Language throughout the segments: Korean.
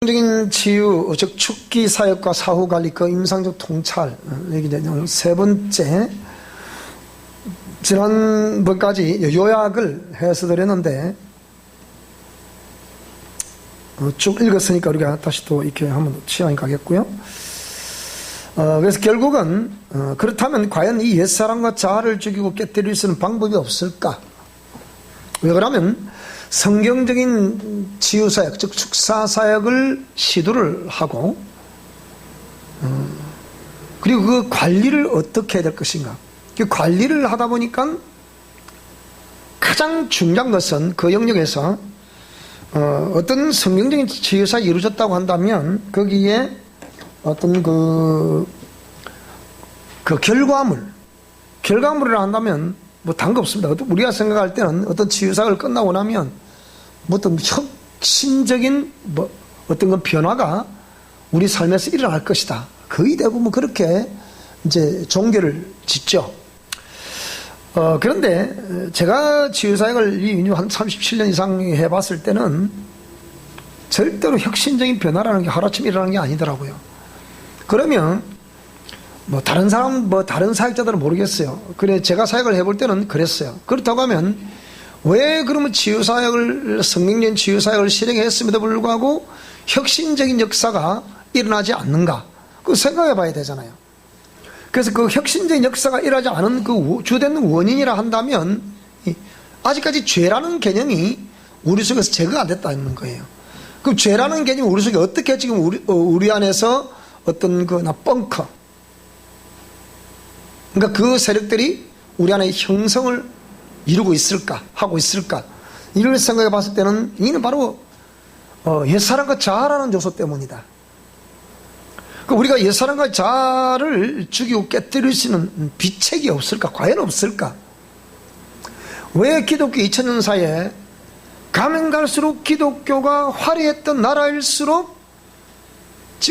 적인 치유, 즉 축기 사역과 사후 관리, 그 임상적 통찰, 여기 오늘 세 번째, 지난번까지 요약을 해서 드렸는데 쭉 읽었으니까 우리가 다시 또 이렇게 한번 시간이 가겠고요. 그래서 결국은 그렇다면 과연 이 옛사람과 자아를 죽이고 깨뜨릴 수 있는 방법이 없을까? 왜 그러면 성경적인 치유사역, 즉 축사사역을 시도를 하고 그리고 그 관리를 어떻게 해야 될 것인가. 그 관리를 하다 보니까 가장 중요한 것은 그 영역에서 어떤 성경적인 치유사역이 이루어졌다고 한다면 거기에 어떤 그 결과물을 한다면 뭐 다른 거 없습니다. 우리가 생각할 때는 어떤 치유사역을 끝나고 나면 뭐 어떤 혁신적인 뭐 어떤 그 변화가 우리 삶에서 일어날 것이다. 거의 대부분 그렇게 이제 종교를 짓죠. 그런데 제가 치유사역을 한 37년 이상 해봤을 때는 절대로 혁신적인 변화라는 게 하루아침에 일어나는 게 아니더라고요. 그러면 뭐 다른 사역자들은 모르겠어요. 그래 제가 사역을 해볼 때는 그랬어요. 그렇다고 하면 왜 그러면 치유사역을 성경적인 치유사역을 실행했음에도 불구하고 혁신적인 역사가 일어나지 않는가? 그거 생각해 봐야 되잖아요. 그래서 그 혁신적인 역사가 일어나지 않은 그 주된 원인이라 한다면 아직까지 죄라는 개념이 우리 속에서 제거가 안 됐다는 거예요. 그 죄라는 개념이 우리 속에 어떻게 지금 우리 안에서 어떤 그 벙커, 그러니까 그 세력들이 우리 안에 형성을 이루고 있을까, 하고 있을까, 이를 생각해 봤을 때는 이는 바로 옛사람과 자아라는 요소 때문이다. 우리가 옛사람과 자아를 죽이고 깨뜨릴 수 있는 비책이 없을까? 과연 없을까? 왜 기독교 2000년 사이에 가면 갈수록 기독교가 화려했던 나라일수록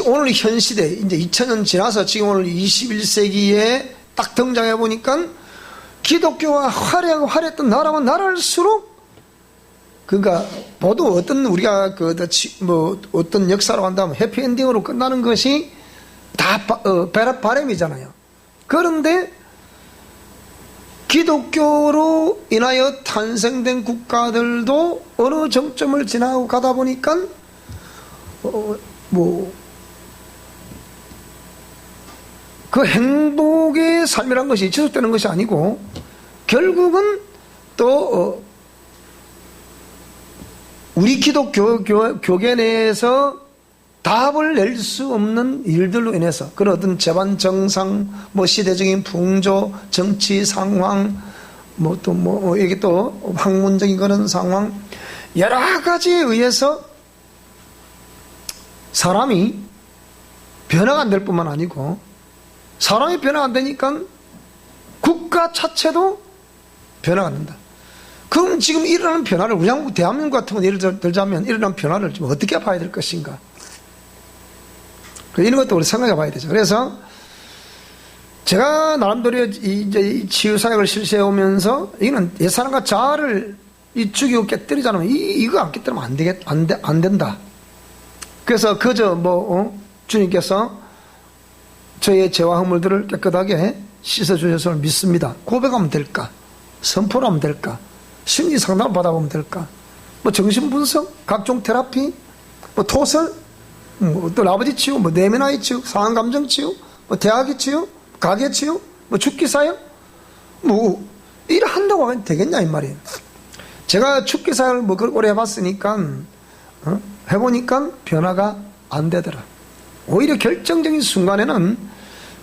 오늘 현 시대, 이제 2000년 지나서 지금 오늘 21세기에 딱 등장해 보니까 기독교가 화려했던 나라만 나라일수록 그러니까 모두 어떤 우리가 어떤 역사로 한다면 해피엔딩으로 끝나는 것이 다 바람이잖아요. 그런데 기독교로 인하여 탄생된 국가들도 어느 정점을 지나고 가다 보니까 그 행복의 삶이란 것이 지속되는 것이 아니고 결국은 또 우리 기독교 교계 내에서 답을 낼 수 없는 일들로 인해서 그런 어떤 재반 정상, 시대적인 풍조, 정치 상황, 여기 또 학문적인 그런 상황, 여러 가지에 의해서 사람이 변화가 안 될 뿐만 아니고 사람이 변화가 안 되니까 국가 자체도 변화가 안 된다. 그럼 지금 일어나는 변화를 우리 한국 대한민국 같은 건 예를 들자면 일어나는 변화를 좀 어떻게 봐야 될 것인가? 이런 것도 우리 생각해 봐야 되죠. 그래서 제가 나름대로 이제 치유사역을 실시해 오면서 이거는 옛사람과 자아를 죽이고 깨뜨리지 않으면 이거 안 깨뜨리면 안 된다. 그래서 주님께서 저의 죄와 허물들을 깨끗하게 씻어주셔서 믿습니다. 고백하면 될까? 선포를 하면 될까? 심리 상담을 받아보면 될까? 정신분석, 각종 테라피, 토설, 또 아버지 치유, 내면아이 치유, 상한 감정 치유, 대학의 치유, 가게 치유, 죽기 사역, 이래 한다고 하면 되겠냐 이 말이에요. 제가 죽기 사역을 오래 해봤으니까 해보니까 변화가 안 되더라. 오히려 결정적인 순간에는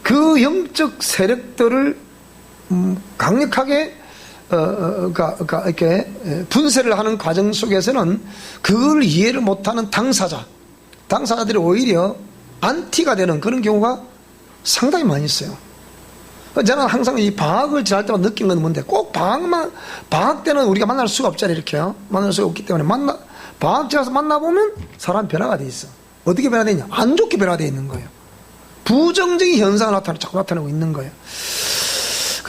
그 영적 세력들을 강력하게 이렇게 분쇄를 하는 과정 속에서는 그걸 이해를 못하는 당사자들이 오히려 안티가 되는 그런 경우가 상당히 많이 있어요. 저는 항상 이 방학을 지날 때마다 느낀 건 뭔데, 꼭 방학 때는 우리가 만날 수가 없잖아요. 이렇게요. 만날 수가 없기 때문에 방학 지나서 만나보면 사람 변화가 돼 있어. 어떻게 변화되냐? 안 좋게 변화되어 있는 거예요. 부정적인 현상을 자꾸 나타내고 있는 거예요.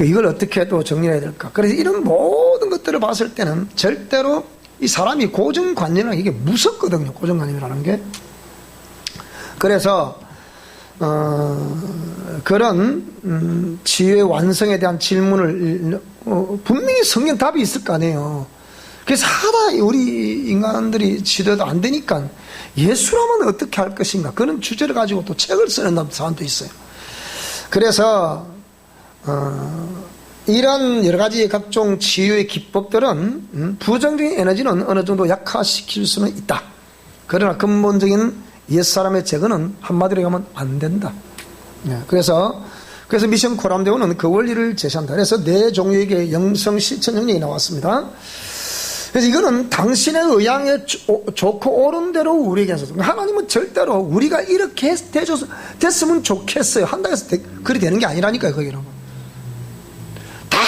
이걸 어떻게 또 정리해야 될까? 그래서 이런 모든 것들을 봤을 때는 절대로 이 사람이 고정관념이라는 게 무섭거든요. 고정관념이라는 게. 그래서 그런 치유의 완성에 대한 질문을 분명히 성경 답이 있을 거 아니에요. 그래서 하다 우리 인간들이 치료도 안 되니까 예수라면 어떻게 할 것인가, 그런 주제를 가지고 또 책을 쓰는 사람도 있어요. 그래서 이런 여러 가지 각종 치유의 기법들은 부정적인 에너지는 어느 정도 약화시킬 수는 있다. 그러나 근본적인 옛사람의 제거는 한마디로 하면 안 된다. 그래서 미션 코람데오는 그 원리를 제시한다. 그래서 네 종류에게 영성 실천 영역이 나왔습니다. 그래서 이거는 당신의 의향에 좋고 옳은 대로 우리에게 해서, 하나님은 절대로 우리가 이렇게 됐으면 좋겠어요 한다 해서 그리 되는 게 아니라니까요. 거기는 다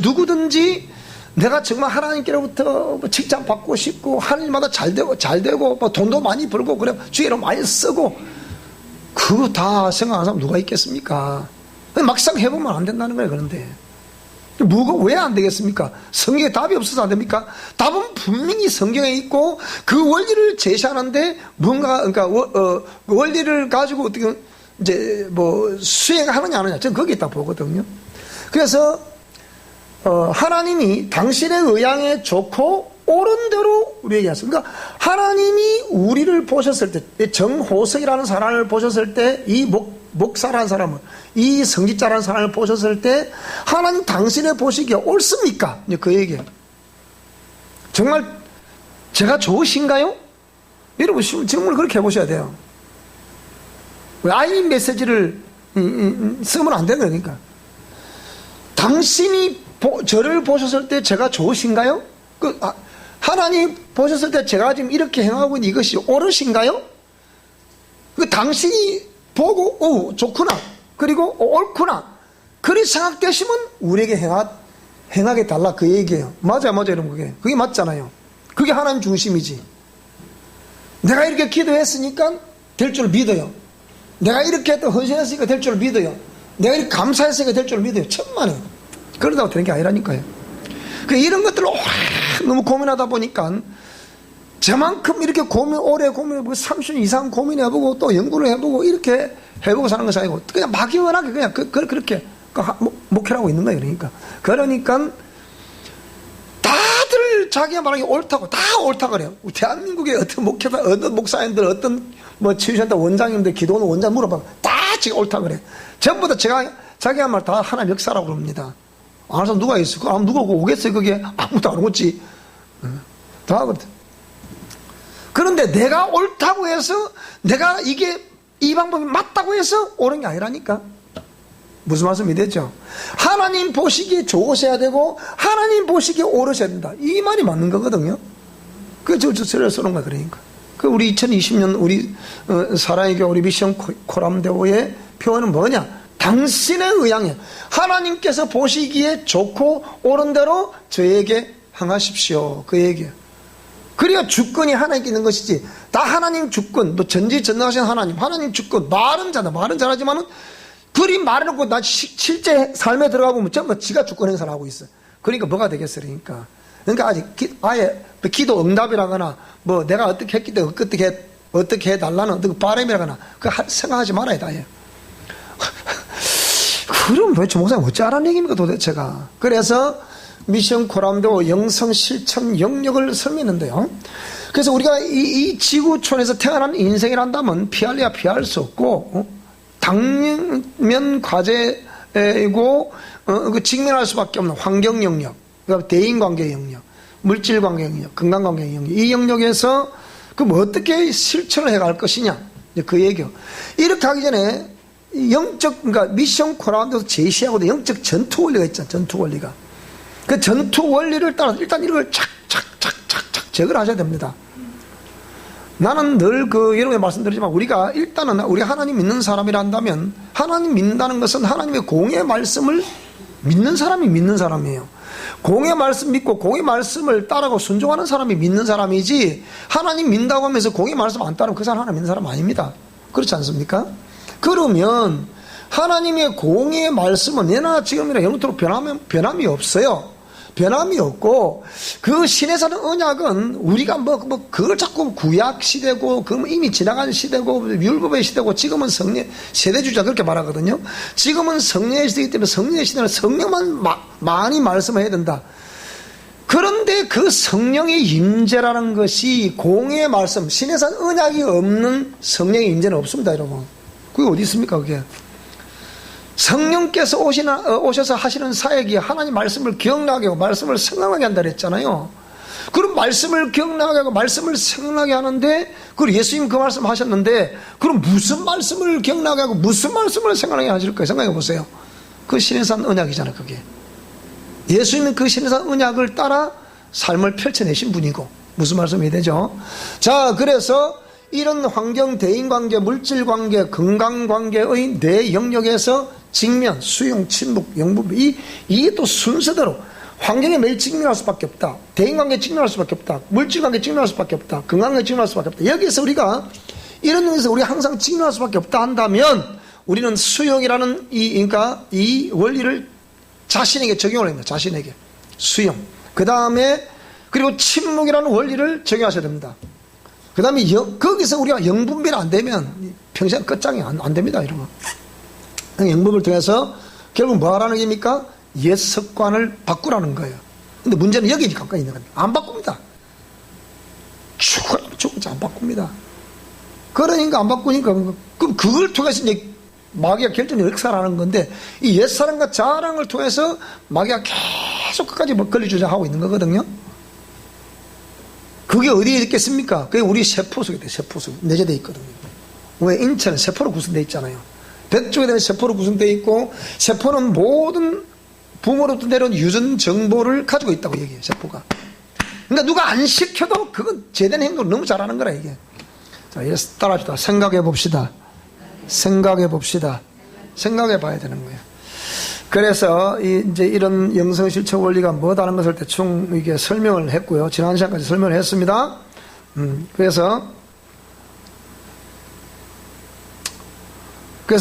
누구든지 내가 정말 하나님께로부터 칭찬 받고 싶고 하늘마다 잘 되고 뭐 돈도 많이 벌고 그래 주의로 많이 쓰고, 그거 다 생각하는 사람 누가 있겠습니까? 막상 해보면 안 된다는 거예요. 그런데 왜 안 되겠습니까? 성경에 답이 없어서 안 됩니까? 답은 분명히 성경에 있고 그 원리를 제시하는데 뭔가, 그러니까 원리를 가지고 어떻게 이제 뭐 수행하느냐 안 하느냐, 저는 거기에 있다 보거든요. 그래서 하나님이 당신의 의향에 좋고 옳은 대로 우리에게 하셨어요. 그러니까 하나님이 우리를 보셨을 때, 정호석이라는 사람을 보셨을 때, 이 목사라는 사람을, 이 성직자라는 사람을 보셨을 때 하나님 당신의 보시기에 옳습니까? 그 얘기예요. 정말 제가 좋으신가요? 여러분 질문을 그렇게 해보셔야 돼요. 아이 메시지를 쓰면 안 되는 거니까. 당신이 저를 보셨을 때 제가 좋으신가요? 하나님 보셨을 때 제가 지금 이렇게 행하고 있는 이것이 옳으신가요? 당신이 보고 좋구나, 그리고 옳구나, 그리 생각되시면 우리에게 행하게 달라, 그 얘기예요. 맞아요 여러분. 그게 맞잖아요. 그게 하나님 중심이지. 내가 이렇게 기도했으니까 될 줄 믿어요. 내가 이렇게 또 헌신했으니까 될 줄 믿어요. 내가 이렇게 감사했으니까 될 줄 믿어요. 천만에 그러다고 되는 게 아니라니까요. 이런 것들을 너무 고민하다 보니까 저만큼 이렇게 오래 고민해보고 30년 이상 고민해보고 또 연구를 해보고 이렇게 해보고 사는 것이 아니고 그냥 막연하게 그냥 그렇게 목회를 하고 있는 거예요. 그러니까 다들 자기가 말하기 옳다고 다 옳다고 그래요. 대한민국의 어떤 목회자, 어떤 목사님들, 어떤 뭐 치유센터 원장님들, 기도원 원장 물어봐도 다 지금 옳다고 그래. 전부 다 자기가 말 다 하나님 역사라고 그럽니다. 아는 사람 누가 있을까? 누가 오겠어요? 그게 아무도 안 오겠지. 다 그렇다. 그런데 내가 옳다고 해서, 내가 이 방법이 맞다고 해서 옳은 게 아니라니까. 무슨 말씀이 되죠? 하나님 보시기에 좋으셔야 되고 하나님 보시기에 옳으셔야 된다, 이 말이 맞는 거거든요. 저 쓰는 거야. 그러니까 우리 2020년 우리 사랑의 교회 우리 미션 코람데오의 표현은 뭐냐? 당신의 의향에 하나님께서 보시기에 좋고 옳은 대로 저에게 행하십시오, 그 얘기예요. 그래야 주권이 하나님께 있는 것이지, 다 하나님 주권, 또 전지전능하신 하나님 주권, 말은 잘하지만은 그리 말해놓고 나 실제 삶에 들어가 보면 전부 지가 주권 행사를 하고 있어. 그러니까 뭐가 되겠어요? 그러니까 아직 아예 기도 응답이라거나 뭐 내가 어떻게 했기 때문에 어떻게 해달라는 어떤 바람이라거나 그거 생각하지 말아야 돼. 그럼 왜 저 목사님 어찌 알아는 얘기입니까 도대체가? 그래서 미션 코람데오 영성 실천 영역을 설명했는데요. 그래서 우리가 이 지구촌에서 태어난 인생이란다면 피할래야 피할 수 없고 당면 과제이고 직면할 수밖에 없는 환경 영역, 그러니까 대인관계 영역, 물질관계 영역, 건강관계 영역, 이 영역에서 그럼 어떻게 실천을 해갈 것이냐, 그 얘기요. 이렇게 하기 전에 그러니까 미션 코람데오에서 제시하고도 영적 전투 원리가 있잖아. 전투 원리가. 그 전투 원리를 따라서 일단 이걸 착착착착착 제거를 하셔야 됩니다. 나는 늘 여러분에 말씀드리지만 우리가 일단은 우리 하나님 믿는 사람이란다면, 하나님 믿는다는 것은 하나님의 공의 말씀을 믿는 사람이 믿는 사람이에요. 공의 말씀 믿고 공의 말씀을 따르고 순종하는 사람이 믿는 사람이지, 하나님 믿는다고 하면서 공의 말씀 안 따르면 그 사람 하나님 믿는 사람 아닙니다. 그렇지 않습니까? 그러면 하나님의 공의 말씀은 예나 지금이나 영토록 변함이 없어요. 변함이 없고, 그 신의 산 언약은 우리가 그걸 자꾸 구약 시대고, 그 이미 지나간 시대고, 율법의 시대고, 지금은 성령, 세대주자 그렇게 말하거든요. 지금은 성령의 시대이기 때문에 성령의 시대는 성령만 많이 말씀을 해야 된다. 그런데 그 성령의 임재라는 것이 공의 말씀, 신의 산 언약이 없는 성령의 임재는 없습니다, 여러분. 그게 어디 있습니까, 그게? 성령께서 오셔서 하시는 사역이 하나님 말씀을 기억나게 하고 말씀을 생각나게 한다 그랬잖아요. 그럼 말씀을 기억나게 하고 말씀을 생각나게 하는데, 그리고 예수님 그 말씀 하셨는데, 그럼 무슨 말씀을 기억나게 하고 무슨 말씀을 생각나게 하실까요? 생각해 보세요. 그 신의 산 언약이잖아요, 그게. 예수님은 그 신의 산 언약을 따라 삶을 펼쳐내신 분이고, 무슨 말씀이 되죠? 자, 그래서 이런 환경, 대인관계, 물질관계, 건강관계의 내 영역에서 직면, 수용, 침묵, 영분, 이게 또 순서대로 환경에 매일 직면할 수밖에 없다. 대인관계에 직면할 수밖에 없다. 물질관계에 직면할 수밖에 없다. 건강에 직면할 수밖에 없다. 여기서 우리가 이런 의미에서 우리 항상 직면할 수밖에 없다 한다면, 우리는 수용이라는 그러니까 이 원리를 자신에게 적용을 합니다. 자신에게 수용. 그 다음에 그리고 침묵이라는 원리를 적용하셔야 됩니다. 그 다음에 거기서 우리가 영분별이 안 되면 평생 끝장이 안 됩니다, 이러면. 영분을 통해서 결국 뭐 하라는 겁니까? 옛 습관을 바꾸라는 거예요. 근데 문제는 여기 가까이 있는 겁니다. 안 바꿉니다. 죽을지 안 바꿉니다. 그러니까 안 바꾸니까, 그럼 그걸 통해서 이제 마귀가 결정적 역사를 하는 건데, 이 옛사랑과 자랑을 통해서 마귀가 계속 끝까지 걸리주장하고 있는 거거든요. 그게 어디에 있겠습니까? 그게 우리 세포 속에, 세포 속에 내재되어 있거든요. 왜? 인체는 세포로 구성되어 있잖아요. 백 쪽에 대한 세포로 구성되어 있고, 세포는 모든 부모로부터 내려온 유전 정보를 가지고 있다고 얘기해요, 세포가. 그러니까 누가 안 시켜도 그건 제대로 행동을 너무 잘하는 거라, 이게. 자, 이래서 따라합시다. 생각해 봅시다. 생각해 봅시다. 생각해 봐야 되는 거예요. 그래서 이제 이런 영성 실천 원리가 뭐다는 것을 대충 이게 설명을 했고요. 지난 시간까지 설명을 했습니다. 그래서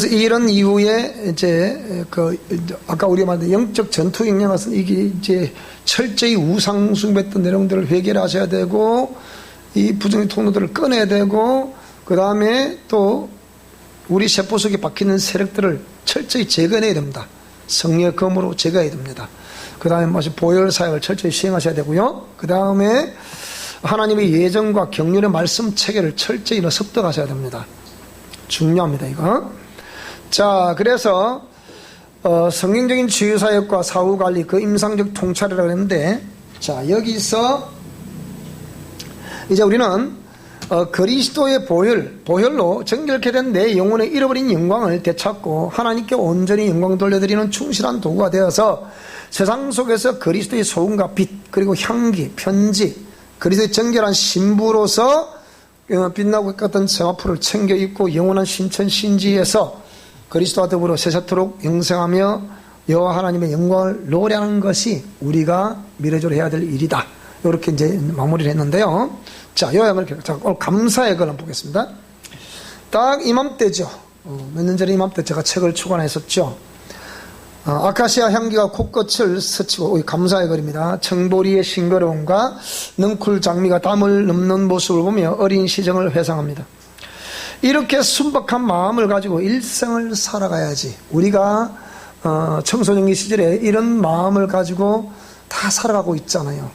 이런 이후에 이제 아까 우리가 말한 영적 전투 역량에서 이게 이제 철저히 우상 숭배했던 내용들을 회개하셔야 되고, 이 부정의 통로들을 끊어야 되고, 그 다음에 또 우리 세포 속에 박히는 세력들을 철저히 제거해야 됩니다. 성령의 검으로 제거해야 됩니다. 그 다음에 보혈 사역을 철저히 시행하셔야 되고요. 그 다음에 하나님의 예정과 경륜의 말씀 체계를 철저히 습득하셔야 됩니다. 중요합니다, 이거. 자, 그래서 성경적인 치유사역과 사후관리, 그 임상적 통찰이라고 했는데, 자, 여기서 이제 우리는 그리스도의 보혈로 정결케 된 내 영혼의 잃어버린 영광을 되찾고 하나님께 온전히 영광 돌려드리는 충실한 도구가 되어서 세상 속에서 그리스도의 소금과 빛, 그리고 향기, 편지, 그리스도의 정결한 신부로서 빛나고 같은 세마포를 챙겨 입고 영원한 신천 신지에서 그리스도와 더불어 세세토록 영생하며 여호와 하나님의 영광을 노래하는 것이 우리가 미래적으로 해야 될 일이다. 이렇게 이제 마무리를 했는데요. 자, 요약을 오늘 감사의 걸 한번 보겠습니다. 딱 이맘때죠. 몇 년 전에 이맘때 제가 책을 출간했었죠. 아카시아 향기가 콧끝을 스치고, 감사의 글입니다. 청보리의 싱그러움과 능쿨 장미가 담을 넘는 모습을 보며 어린 시정을 회상합니다. 이렇게 순박한 마음을 가지고 일생을 살아가야지. 우리가 청소년기 시절에 이런 마음을 가지고 다 살아가고 있잖아요.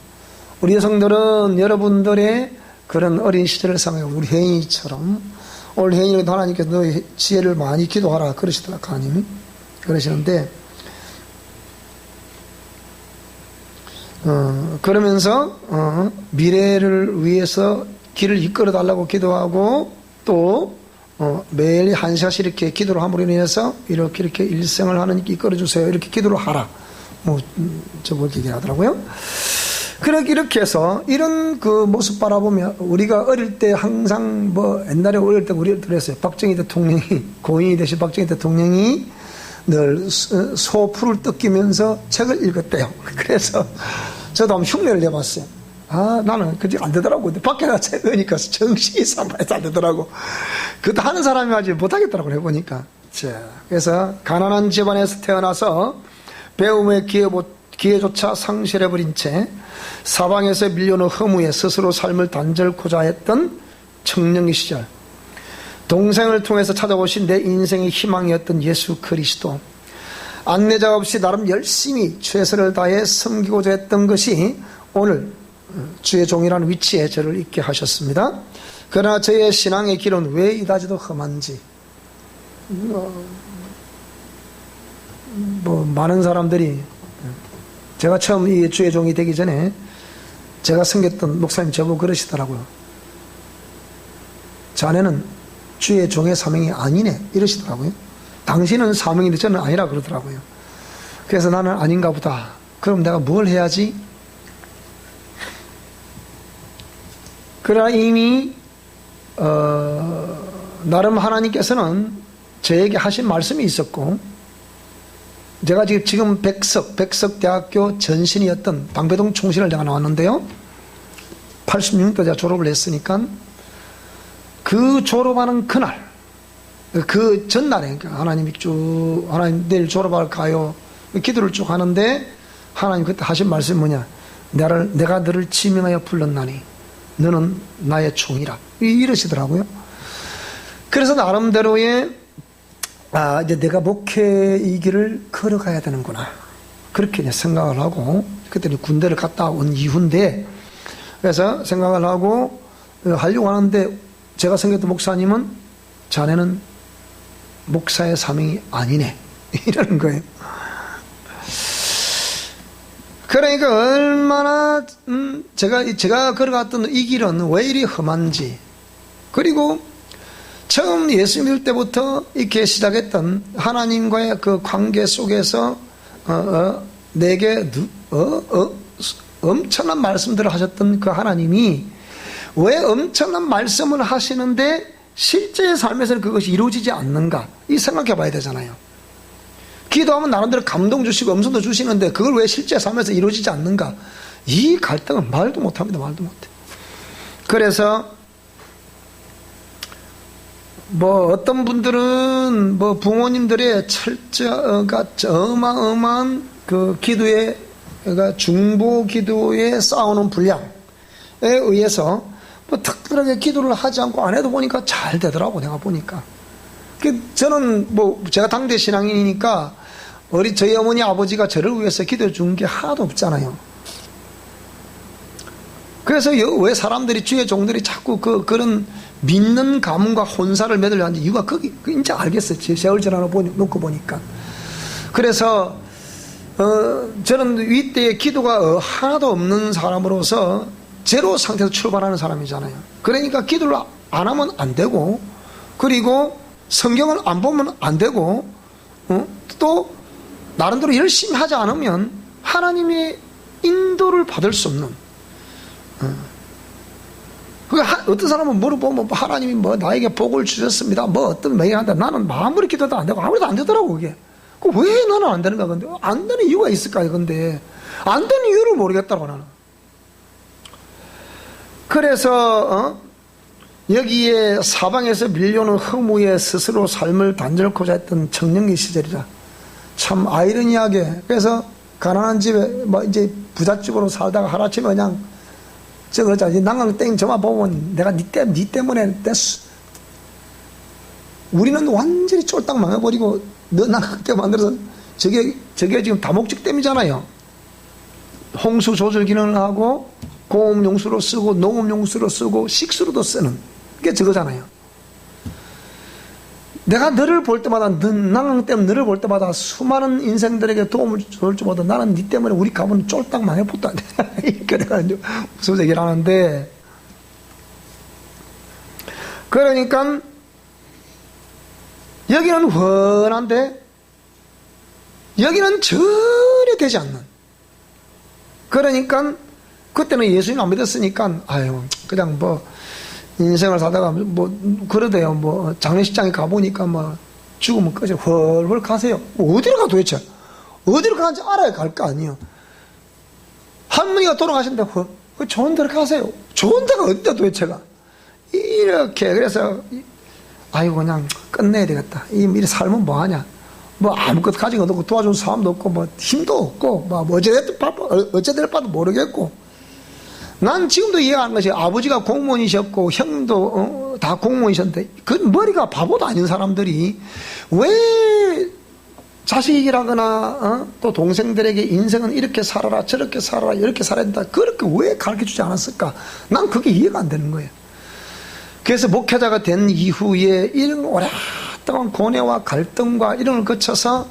우리 여성들은 여러분들의 그런 어린 시절을 생각하고, 우리 혜인이처럼 오늘 혜인이도 하나님께서 너의 지혜를 많이 기도하라 그러시더라, 하나님이 그러시는데, 그러면서 미래를 위해서 길을 이끌어 달라고 기도하고, 또 매일 한 시간씩 이렇게 기도를 함으로 인해서 이렇게 일생을 하나님께 이끌어 주세요, 이렇게 기도를 하라, 저걸 얘기하더라고요. 이렇게 해서 이런 그 모습 바라보면, 우리가 어릴 때 항상 옛날에 어릴 때 우리가 그랬어요. 박정희 대통령이, 고인이 되신 박정희 대통령이 늘 소풀을 뜯기면서 책을 읽었대요. 그래서 저도 한번 흉내를 내봤어요. 나는 그게 안 되더라고. 근데 밖에 나서 책 읽으니까 정신이 산만해서 안 되더라고. 그것도 하는 사람이 아직 못하겠더라고, 해보니까. 자, 그래서 가난한 집안에서 태어나서 배움에 기회조차 상실해버린 채 사방에서 밀려오는 허무에 스스로 삶을 단절코자 했던 청년기 시절, 동생을 통해서 찾아오신 내 인생의 희망이었던 예수 그리스도, 안내자 없이 나름 열심히 최선을 다해 섬기고자 했던 것이 오늘 주의 종이라는 위치에 저를 있게 하셨습니다. 그러나 저의 신앙의 길은 왜 이다지도 험한지, 많은 사람들이 제가 처음 이 주의 종이 되기 전에 제가 섬겼던 목사님 저보고 그러시더라고요. 자네는 주의 종의 사명이 아니네, 이러시더라고요. 당신은 사명인데 저는 아니라 그러더라고요. 그래서 나는 아닌가 보다. 그럼 내가 뭘 해야지? 그러나 이미 나름 하나님께서는 저에게 하신 말씀이 있었고, 제가 지금 백석대학교 전신이었던 방배동 총신을 제가 나왔는데요, 86년도 제가 졸업을 했으니까 그 졸업하는 그날, 그 전날에 하나님 내일 졸업할까요? 기도를 쭉 하는데 하나님 그때 하신 말씀이 뭐냐? 내가 너를 지명하여 불렀나니 너는 나의 종이라, 이러시더라고요. 그래서 나름대로의 이제 내가 목회 이 길을 걸어가야 되는구나, 그렇게 이제 생각을 하고, 그때는 군대를 갔다 온 이후인데, 그래서 생각을 하고 하려고 하는데, 제가 섬겼던 목사님은 자네는 목사의 사명이 아니네, 이러는 거예요. 그러니까 얼마나 제가 걸어갔던 이 길은 왜 이리 험한지, 그리고 처음 예수 믿을 때부터 이렇게 시작했던 하나님과의 그 관계 속에서 내게 엄청난 말씀들을 하셨던 그 하나님이 왜 엄청난 말씀을 하시는데 실제의 삶에서는 그것이 이루어지지 않는가, 이 생각해 봐야 되잖아요. 기도하면 나름대로 감동 주시고 음성도 주시는데 그걸 왜 실제 삶에서 이루어지지 않는가, 이 갈등은 말도 못합니다. 말도 못해. 그래서 어떤 분들은 부모님들의 어마어마한 그 기도의, 그러니까 중보 기도에 쌓아놓은 분량에 의해서 특별하게 기도를 하지 않고 안 해도 보니까 잘 되더라고, 내가 보니까. 저는 제가 당대 신앙인이니까 저희 어머니 아버지가 저를 위해서 기도해 준 게 하나도 없잖아요. 그래서 왜 사람들이, 주의 종들이 자꾸 그런 믿는 가문과 혼사를 맺으려 하는지 이유가 이제 알겠어요. 제 세월 전화를 놓고 보니까. 그래서 저는 이때의 기도가 하나도 없는 사람으로서 제로 상태에서 출발하는 사람이잖아요. 그러니까 기도를 안 하면 안 되고, 그리고 성경을 안 보면 안 되고, 또 나름대로 열심히 하지 않으면 하나님의 인도를 받을 수 없는. 어떤 사람은 물어보면 하나님이 나에게 복을 주셨습니다, 어떤 매일한다. 나는 아무리 기도도 안 되고 아무리도 안 되더라고, 그게. 왜 나는 안 되는가? 근데 안 되는 이유가 있을까요? 근데 안 되는 이유를 모르겠다고, 나는. 그래서 여기에 사방에서 밀려오는 허무에 스스로 삶을 단절코자 했던 청년기 시절이라 참 아이러니하게, 그래서 가난한 집에 이제 부잣집으로 살다가 하루아침에 그냥 그러잖아, 난강땡 저만 보면 내가 니 때문에 됐어, 우리는 완전히 쫄딱 망해버리고 너 난강땡 만들어서 저게 지금 다목적댐이잖아요. 홍수 조절 기능을 하고 공업용수로 쓰고 농업용수로 쓰고 식수로도 쓰는 게 저거잖아요. 내가 너를 볼 때마다, 난강댐 너를 볼 때마다 수많은 인생들에게 도움을 줄 줄보다 나는 니 때문에 우리 가문은 쫄딱 망해봤다. 이렇게 내가 무슨 얘기를 하는데, 그러니까 여기는 훤한데 여기는 전혀 되지 않는. 그러니까 그때는 예수님 안 믿었으니까 그냥 인생을 살다가 그러대요. 장례식장에 가보니까 죽으면 끝이 헐헐 가세요. 어디로 가 도대체? 어디로 가는지 알아야 갈 거 아니에요. 할머니가 돌아가신데 좋은 데로 가세요. 좋은 데가 어디다 도대체가? 이렇게. 그래서 그냥 끝내야 되겠다. 이 삶은 뭐하냐? 뭐 아무것도 가진 것도 없고 도와준 사람도 없고 뭐 힘도 없고 뭐 어찌될 바도 모르겠고. 난 지금도 이해가 안 가지. 아버지가 공무원이셨고 형님도 다 공무원이셨는데 그 머리가 바보도 아닌 사람들이 왜 자식이라거나 또 동생들에게 인생은 이렇게 살아라 저렇게 살아라 이렇게 살아야 된다 그렇게 왜 가르쳐주지 않았을까? 난 그게 이해가 안 되는 거예요. 그래서 목회자가 된 이후에 이런 오랫동안 고뇌와 갈등과 이런 걸 거쳐서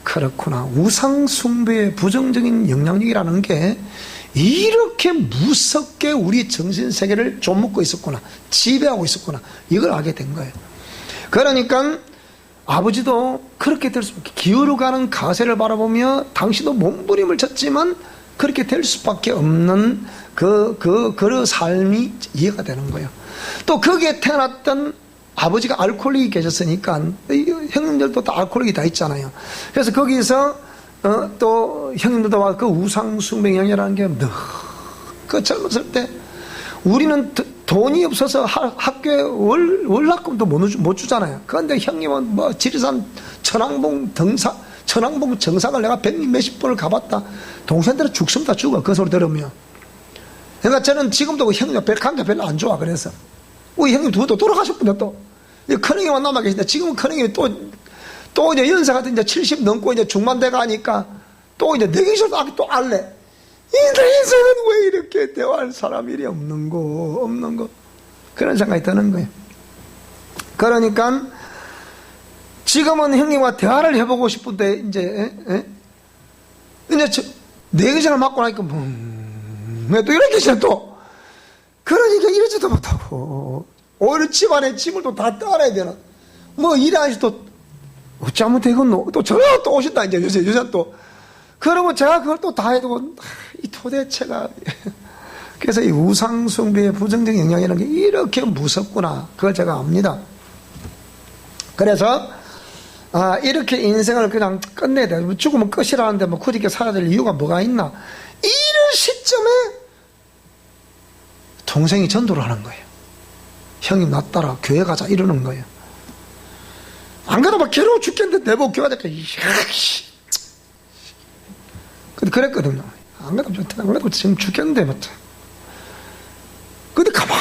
그렇구나, 우상 숭배의 부정적인 영향력이라는 게 이렇게 무섭게 우리 정신세계를 좀먹고 있었구나, 지배하고 있었구나, 이걸 알게 된 거예요. 그러니까 아버지도 그렇게 될 수밖에, 기울어가는 가세를 바라보며 당신도 몸부림을 쳤지만 그렇게 될 수밖에 없는 그 삶이 이해가 되는 거예요. 또 거기에 태어났던 아버지가 알코올릭이 계셨으니까 형님들도 다 알코올릭이 다 있잖아요. 그래서 거기서 또 형님들도 그 우상숭배형이라는 게 그 젊었을 때 우리는 돈이 없어서 학교에 월납금도 못 주잖아요. 그런데 형님은 뭐 지리산 천왕봉 정상을 내가 100몇십 번을 가봤다. 동생들은 죽으면 다 죽어. 그 소리 들으면. 그러니까 저는 지금도 그 형님 관계 별로 안 좋아. 그래서 우리 형님 또 돌아가셨군요. 또 큰형님만 남아 계신데 지금은 큰형님이 또 이제 연세가 이제 70 넘고 이제 중반대 가니까 또 이제 내 계셔도 또 알래. 인생은 왜 이렇게 대화할 사람 일이 없는 거 그런 생각이 드는 거예요. 그러니까 지금은 형님과 대화를 해보고 싶은데 이제 내 의전을 맞고 나니까 왜 또 이렇게 계시냐 또. 그러니까 이러지도 못하고 오히려 집안에 짐을 또 다 따라야 되나. 뭐 일이 아니지 또 어쩌면 되겠노. 또 전화 또 오신다 이제 요새 또. 그러면 제가 그걸 또 다 해두고 이 도대체가 그래서 이 우상숭배의 부정적 영향이라는 게 이렇게 무섭구나, 그걸 제가 압니다. 그래서 이렇게 인생을 그냥 끝내야 돼. 죽으면 끝이라는데 뭐 굳이 이렇게 살아야 될 이유가 뭐가 있나. 이런 시점에 동생이 전도를 하는 거예요. 형님 나 따라 교회 가자 이러는 거예요. 안 그래도 막 괴로워 죽겠는데 내보고 교회 가니까 그랬거든요. 안 그래도 지금 죽겠는데 맞죠. 근데 가만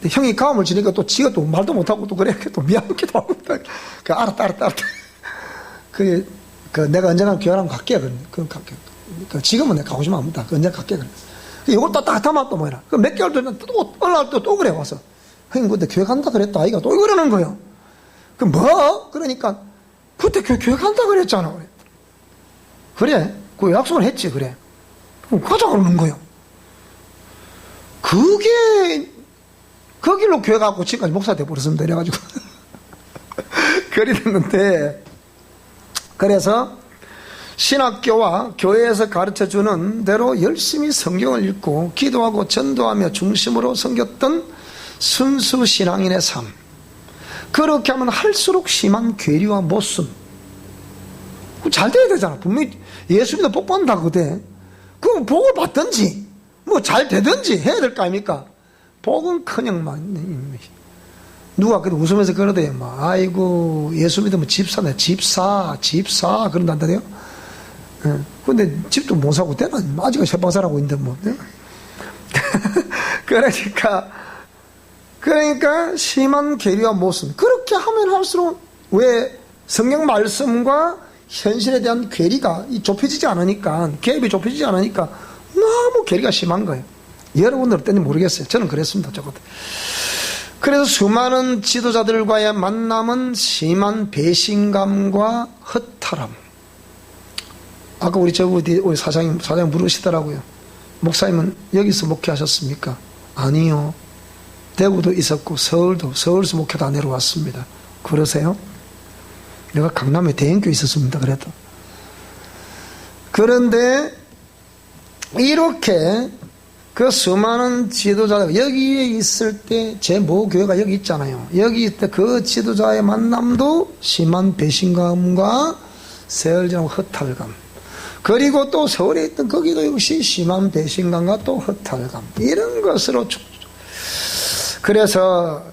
형이 가음을 지니까 또 지가 또 말도 못하고 또 그래 또 미안하기도 하고 알았다 내가 언젠가 교회랑 갈게. 지금은 내가 가고 싶으면 합니다. 언젠가 갈게. 이걸 또 따뜻하면 또 뭐라. 몇 개월 전에 또 어느 날 또 그래 와서 형님 그때 교회 간다 그랬다 아이가 또 이러는 거예요. 그러니까 그때 교회 간다 그랬잖아. 그래 그 약속을 했지. 그래 그럼 가자 그러는 거예요. 그게 그 길로 교회 가고 지금까지 목사 돼버렸습니다. 이래가지고 그리 됐는데, 그래서 신학교와 교회에서 가르쳐주는 대로 열심히 성경을 읽고 기도하고 전도하며 중심으로 섬겼던 순수 신앙인의 삶, 그렇게 하면 할수록 심한 괴리와 모순, 잘 돼야 되잖아. 분명히 예수 믿어 복 받는다 그대. 그럼 복을 받든지 뭐 잘 되든지 해야 될 거 아닙니까? 복은 그냥만 누가 그래도 웃으면서 그러대요. 막 아이고 예수 믿으면 집 사네. 집 사 그런단다요. 근데 집도 못 사고 되나? 아직 해방사라고 있는데 뭐. 그러니까 심한 괴리와 모순. 그렇게 하면 할수록 왜 성경 말씀과 현실에 대한 괴리가 좁혀지지 않으니까, 갭이 좁혀지지 않으니까 너무 괴리가 심한 거예요. 여러분들 어땠는지 모르겠어요. 저는 그랬습니다. 적어도. 그래서 수많은 지도자들과의 만남은 심한 배신감과 허탈함. 아까 우리 사장님 물으시더라고요. 목사님은 여기서 목회하셨습니까? 아니요. 대구도 있었고 서울에서 목회 다 내려왔습니다. 그러세요? 내가 강남에 대형교회 있었습니다. 그래도. 그런데 이렇게 그 수많은 지도자가 여기에 있을 때 제 모교회가 여기 있잖아요. 여기 있을 때 그 지도자의 만남도 심한 배신감과 세월지나고 허탈감, 그리고 또 서울에 있던 거기도 역시 심한 배신감과 또 허탈감, 이런 것으로 그래서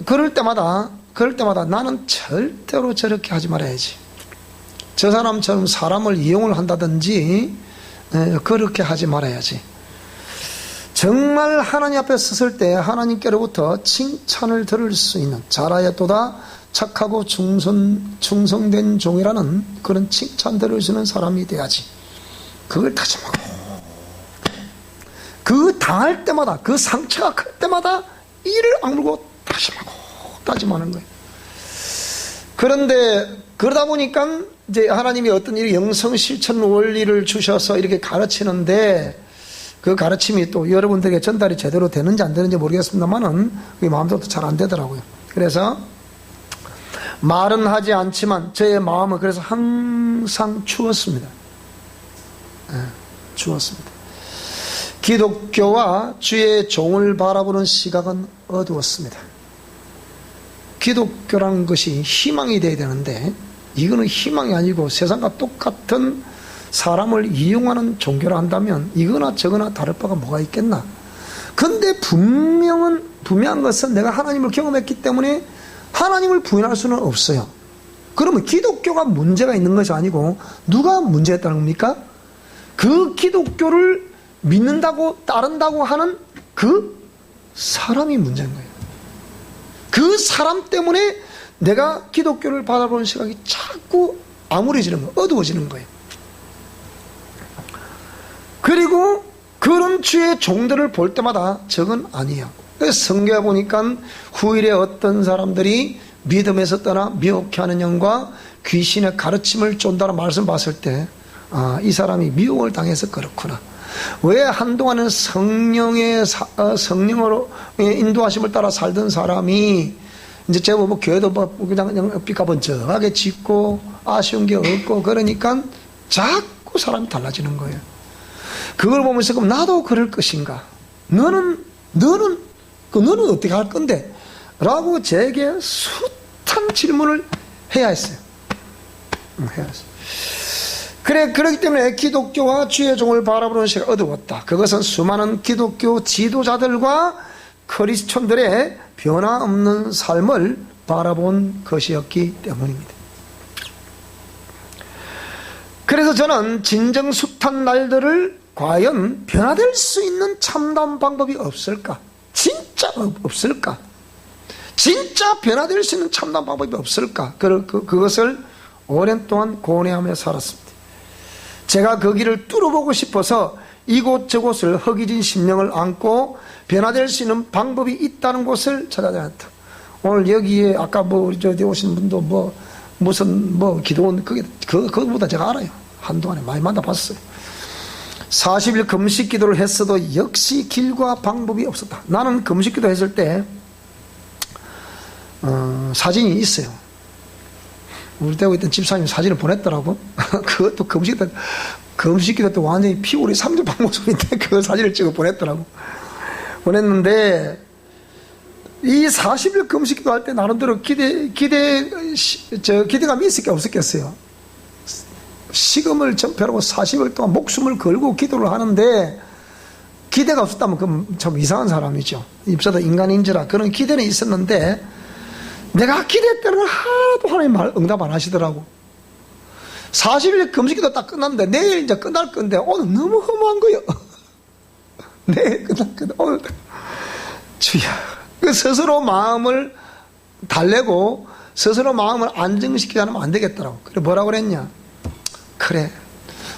그럴 때마다 그럴 때마다 나는 절대로 저렇게 하지 말아야지. 저 사람처럼 사람을 이용을 한다든지 그렇게 하지 말아야지. 정말 하나님 앞에 섰을 때 하나님께로부터 칭찬을 들을 수 있는 잘하였도다 착하고 충성된 종이라는 그런 칭찬 들을 수 있는 사람이 돼야지. 그걸 다짐하고 그 당할 때마다 그 상처가 클 때마다 이를 악물고 다짐하는 거예요. 그런데 그러다 보니까 이제 하나님이 어떤 일 영성 실천 원리를 주셔서 이렇게 가르치는데 그 가르침이 또 여러분들에게 전달이 제대로 되는지 안 되는지 모르겠습니다만은 그게 마음대로 잘 안 되더라고요. 그래서 말은 하지 않지만 저의 마음은 그래서 항상 추웠습니다. 추웠습니다. 기독교와 주의 종을 바라보는 시각은 어두웠습니다. 기독교라는 것이 희망이 되어야 되는데 이거는 희망이 아니고 세상과 똑같은 사람을 이용하는 종교라 한다면 이거나 저거나 다를 바가 뭐가 있겠나. 근데 분명한 것은 내가 하나님을 경험했기 때문에 하나님을 부인할 수는 없어요. 그러면 기독교가 문제가 있는 것이 아니고 누가 문제였다는 겁니까? 그 기독교를 믿는다고 따른다고 하는 그 사람이 문제인 거예요. 그 사람 때문에 내가 기독교를 바라보는 시각이 자꾸 암울해지는 거예요. 어두워지는 거예요. 그리고 그런 주의 종들을 볼 때마다 저건 아니에요. 그래서 성경에 보니까 후일에 어떤 사람들이 믿음에서 떠나 미혹해하는 영과 귀신의 가르침을 쫀다는 말씀 봤을 때 이 사람이 미혹을 당해서 그렇구나. 왜 한동안은 성령으로 인도하심을 따라 살던 사람이 이제 제법 뭐 교회도 그냥 삐까번쩍하게 짓고 아쉬운 게 없고 그러니까 자꾸 사람이 달라지는 거예요. 그걸 보면서 그럼 나도 그럴 것인가? 너는 어떻게 할 건데? 라고 제게 숱한 질문을 해야 했어요. 해야 했어요. 그렇기 때문에 기독교와 주의 종을 바라보는 시각 어두웠다. 그것은 수많은 기독교 지도자들과 크리스천들의 변화없는 삶을 바라본 것이었기 때문입니다. 그래서 저는 진정 숱한 날들을 과연 변화될 수 있는 참담 방법이 없을까? 진짜 없을까? 진짜 변화될 수 있는 참담 방법이 없을까? 그것을 오랜 동안 고뇌하며 살았습니다. 제가 그 길을 뚫어보고 싶어서 이곳저곳을 허기진 심령을 안고 변화될 수 있는 방법이 있다는 곳을 찾아다녔다. 오늘 여기에 아까 저기 오신 분도 무슨 기도원 그거보다 제가 알아요. 한동안에 많이 만나봤어요. 40일 금식 기도를 했어도 역시 길과 방법이 없었다. 나는 금식 기도 했을 때 사진이 있어요. 우리 대구에 있던 집사님 사진을 보냈더라고. 그것도 금식 기도 때 완전히 피골이 3주 반 모습인데 그 사진을 찍어 보냈더라고. 보냈는데 이 40일 금식 기도 할 때 나름대로 기대감이 있을 게 없었겠어요. 식음을 전폐하고 40일 동안 목숨을 걸고 기도를 하는데 기대가 없었다면 그럼 참 이상한 사람이죠. 입사도 인간인지라 그런 기대는 있었는데 내가 기대했다는 하나도 하나님 말 응답 안 하시더라고. 40일 금식기도 딱 끝났는데 내일 이제 끝날 건데 오늘 너무 허무한 거예요. 내일 끝날 건데 오늘 주야. 스스로 마음을 달래고 스스로 마음을 안정시키지 않으면 안 되겠더라고. 그래 뭐라고 그랬냐? 그래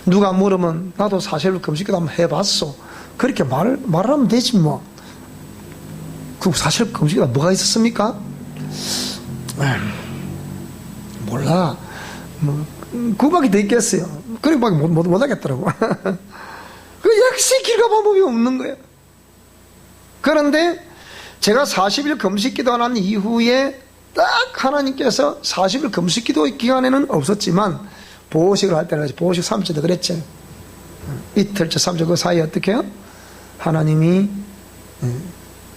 누가 물으면 나도 40일 금식기도 한번 해봤어. 그렇게 말하면 되지 뭐. 그 40일 금식기도 뭐가 있었습니까? 몰라. 그밖에 더 있겠어요. 그렇게밖에 못 하겠더라고. 그 역시 길과 방법이 없는 거예요. 그런데 제가 40일 금식기도 한 이후에 딱 하나님께서 40일 금식기도 기간에는 없었지만 보호식을 할 때는 보호식 3주도 그랬죠. 이틀째 3주 그 사이에 어떻게 해요? 하나님이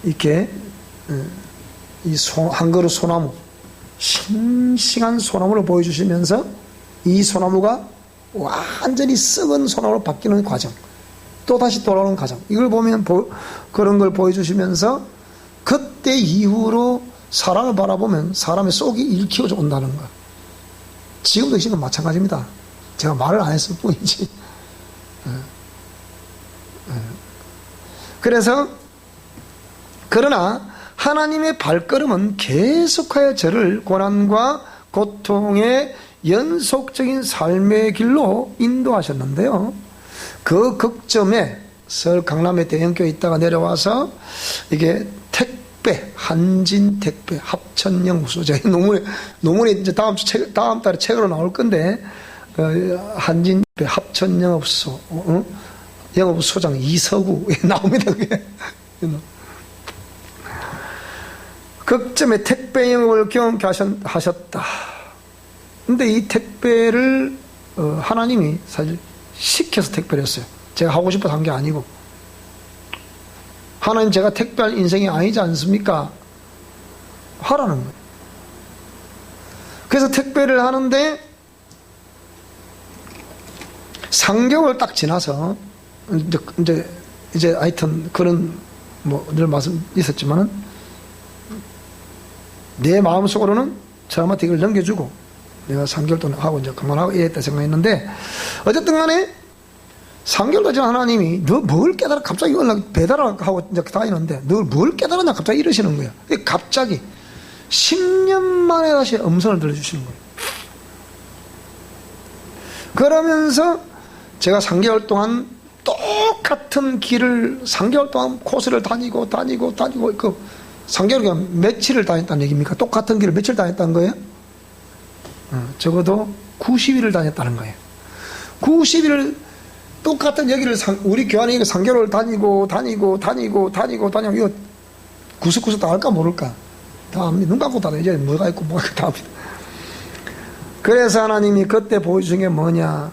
이렇게 한 그루 소나무, 싱싱한 소나무를 보여주시면서 이 소나무가 완전히 썩은 소나무로 바뀌는 과정, 또 다시 돌아오는 과정, 이걸 보면 그런 걸 보여주시면서 그때 이후로 사람을 바라보면 사람의 속이 읽혀져 온다는 거. 지금도 지금 마찬가지입니다. 제가 말을 안 했을 뿐이지. 그래서 그러나 하나님의 발걸음은 계속하여 저를 고난과 고통의 연속적인 삶의 길로 인도하셨는데요. 그 극점에 서울 강남의 대형교회에 있다가 내려와서 이게 택배, 한진 택배, 합천영 후소자 논문에 이제 다음 달에 책으로 나올 건데, 한진 택배, 합천영업소, 영업소장 이서구 나옵니다. 그게. 극점에 택배 영업을 경험케 하셨다. 근데 이 택배를 하나님이 사실 시켜서 택배를 했어요. 제가 하고 싶어서 한 게 아니고. 하나님, 제가 택배할 인생이 아니지 않습니까? 하라는 거예요. 그래서 택배를 하는데 3개월 딱 지나서 이제 하여튼 그런 늘 말씀 있었지만은 내 마음속으로는 저한테 이걸 넘겨주고 내가 3개월 동안 하고 이제 그만하고 이랬다 생각했는데, 어쨌든 간에 3개월 지나 하나님이 너 뭘 깨달아? 갑자기 연락 배달하고 이제 다니는데 너 뭘 깨달았냐? 갑자기 이러시는 거야. 갑자기 10년 만에 다시 음성을 들려주시는 거예요. 그러면서 제가 3개월 동안 똑같은 길을 3개월 동안 코스를 다니고 그 3개월 며칠을 다녔다는 얘기입니까? 똑같은 길을 며칠 다녔다는 거예요? 적어도 90일을 다녔다는 거예요. 90일을 똑같은 여기를 우리 교회 안에 3개월을 다니고 이거 구석구석 다 알까 모를까? 다 압니다. 눈 감고 다녀. 이제 뭐가 있고 뭐가 있고 다 압니다. 그래서 하나님이 그때 보여주신 게 뭐냐?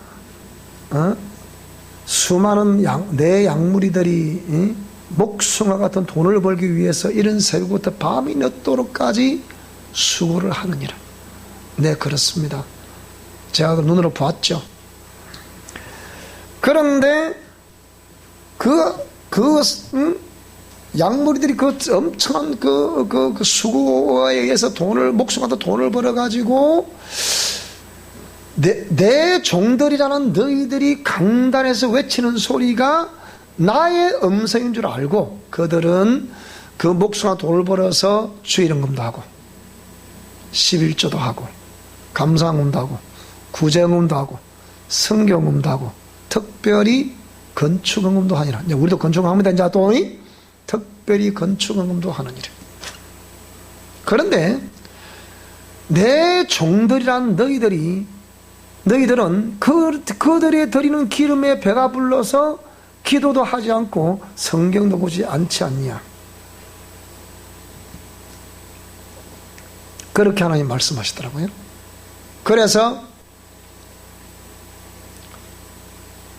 수많은 내 양무리들이 목숨과 같은 돈을 벌기 위해서 이른 새벽부터 밤이 늦도록까지 수고를 하느니라. 네, 그렇습니다. 제가 눈으로 봤죠. 그런데 양무리들이 그 엄청난 그 수고에 의해서 목숨과 같은 돈을 벌어가지고 내 종들이라는 너희들이 강단에서 외치는 소리가 나의 음성인 줄 알고 그들은 그 목숨과 돈을 벌어서 주일헌금도 하고 11조도 하고 감사헌금도 하고 구제헌금도 하고 성경헌금도 하고 특별히 건축헌금도 하니라. 이제 우리도 건축합니다. 이제 돈이 특별히 건축헌금도 하느니라. 그런데 내 종들이란 너희들은 그들이 드리는 기름에 배가 불러서 기도도 하지 않고 성경도 보지 않지 않냐. 그렇게 하나님 말씀하시더라고요. 그래서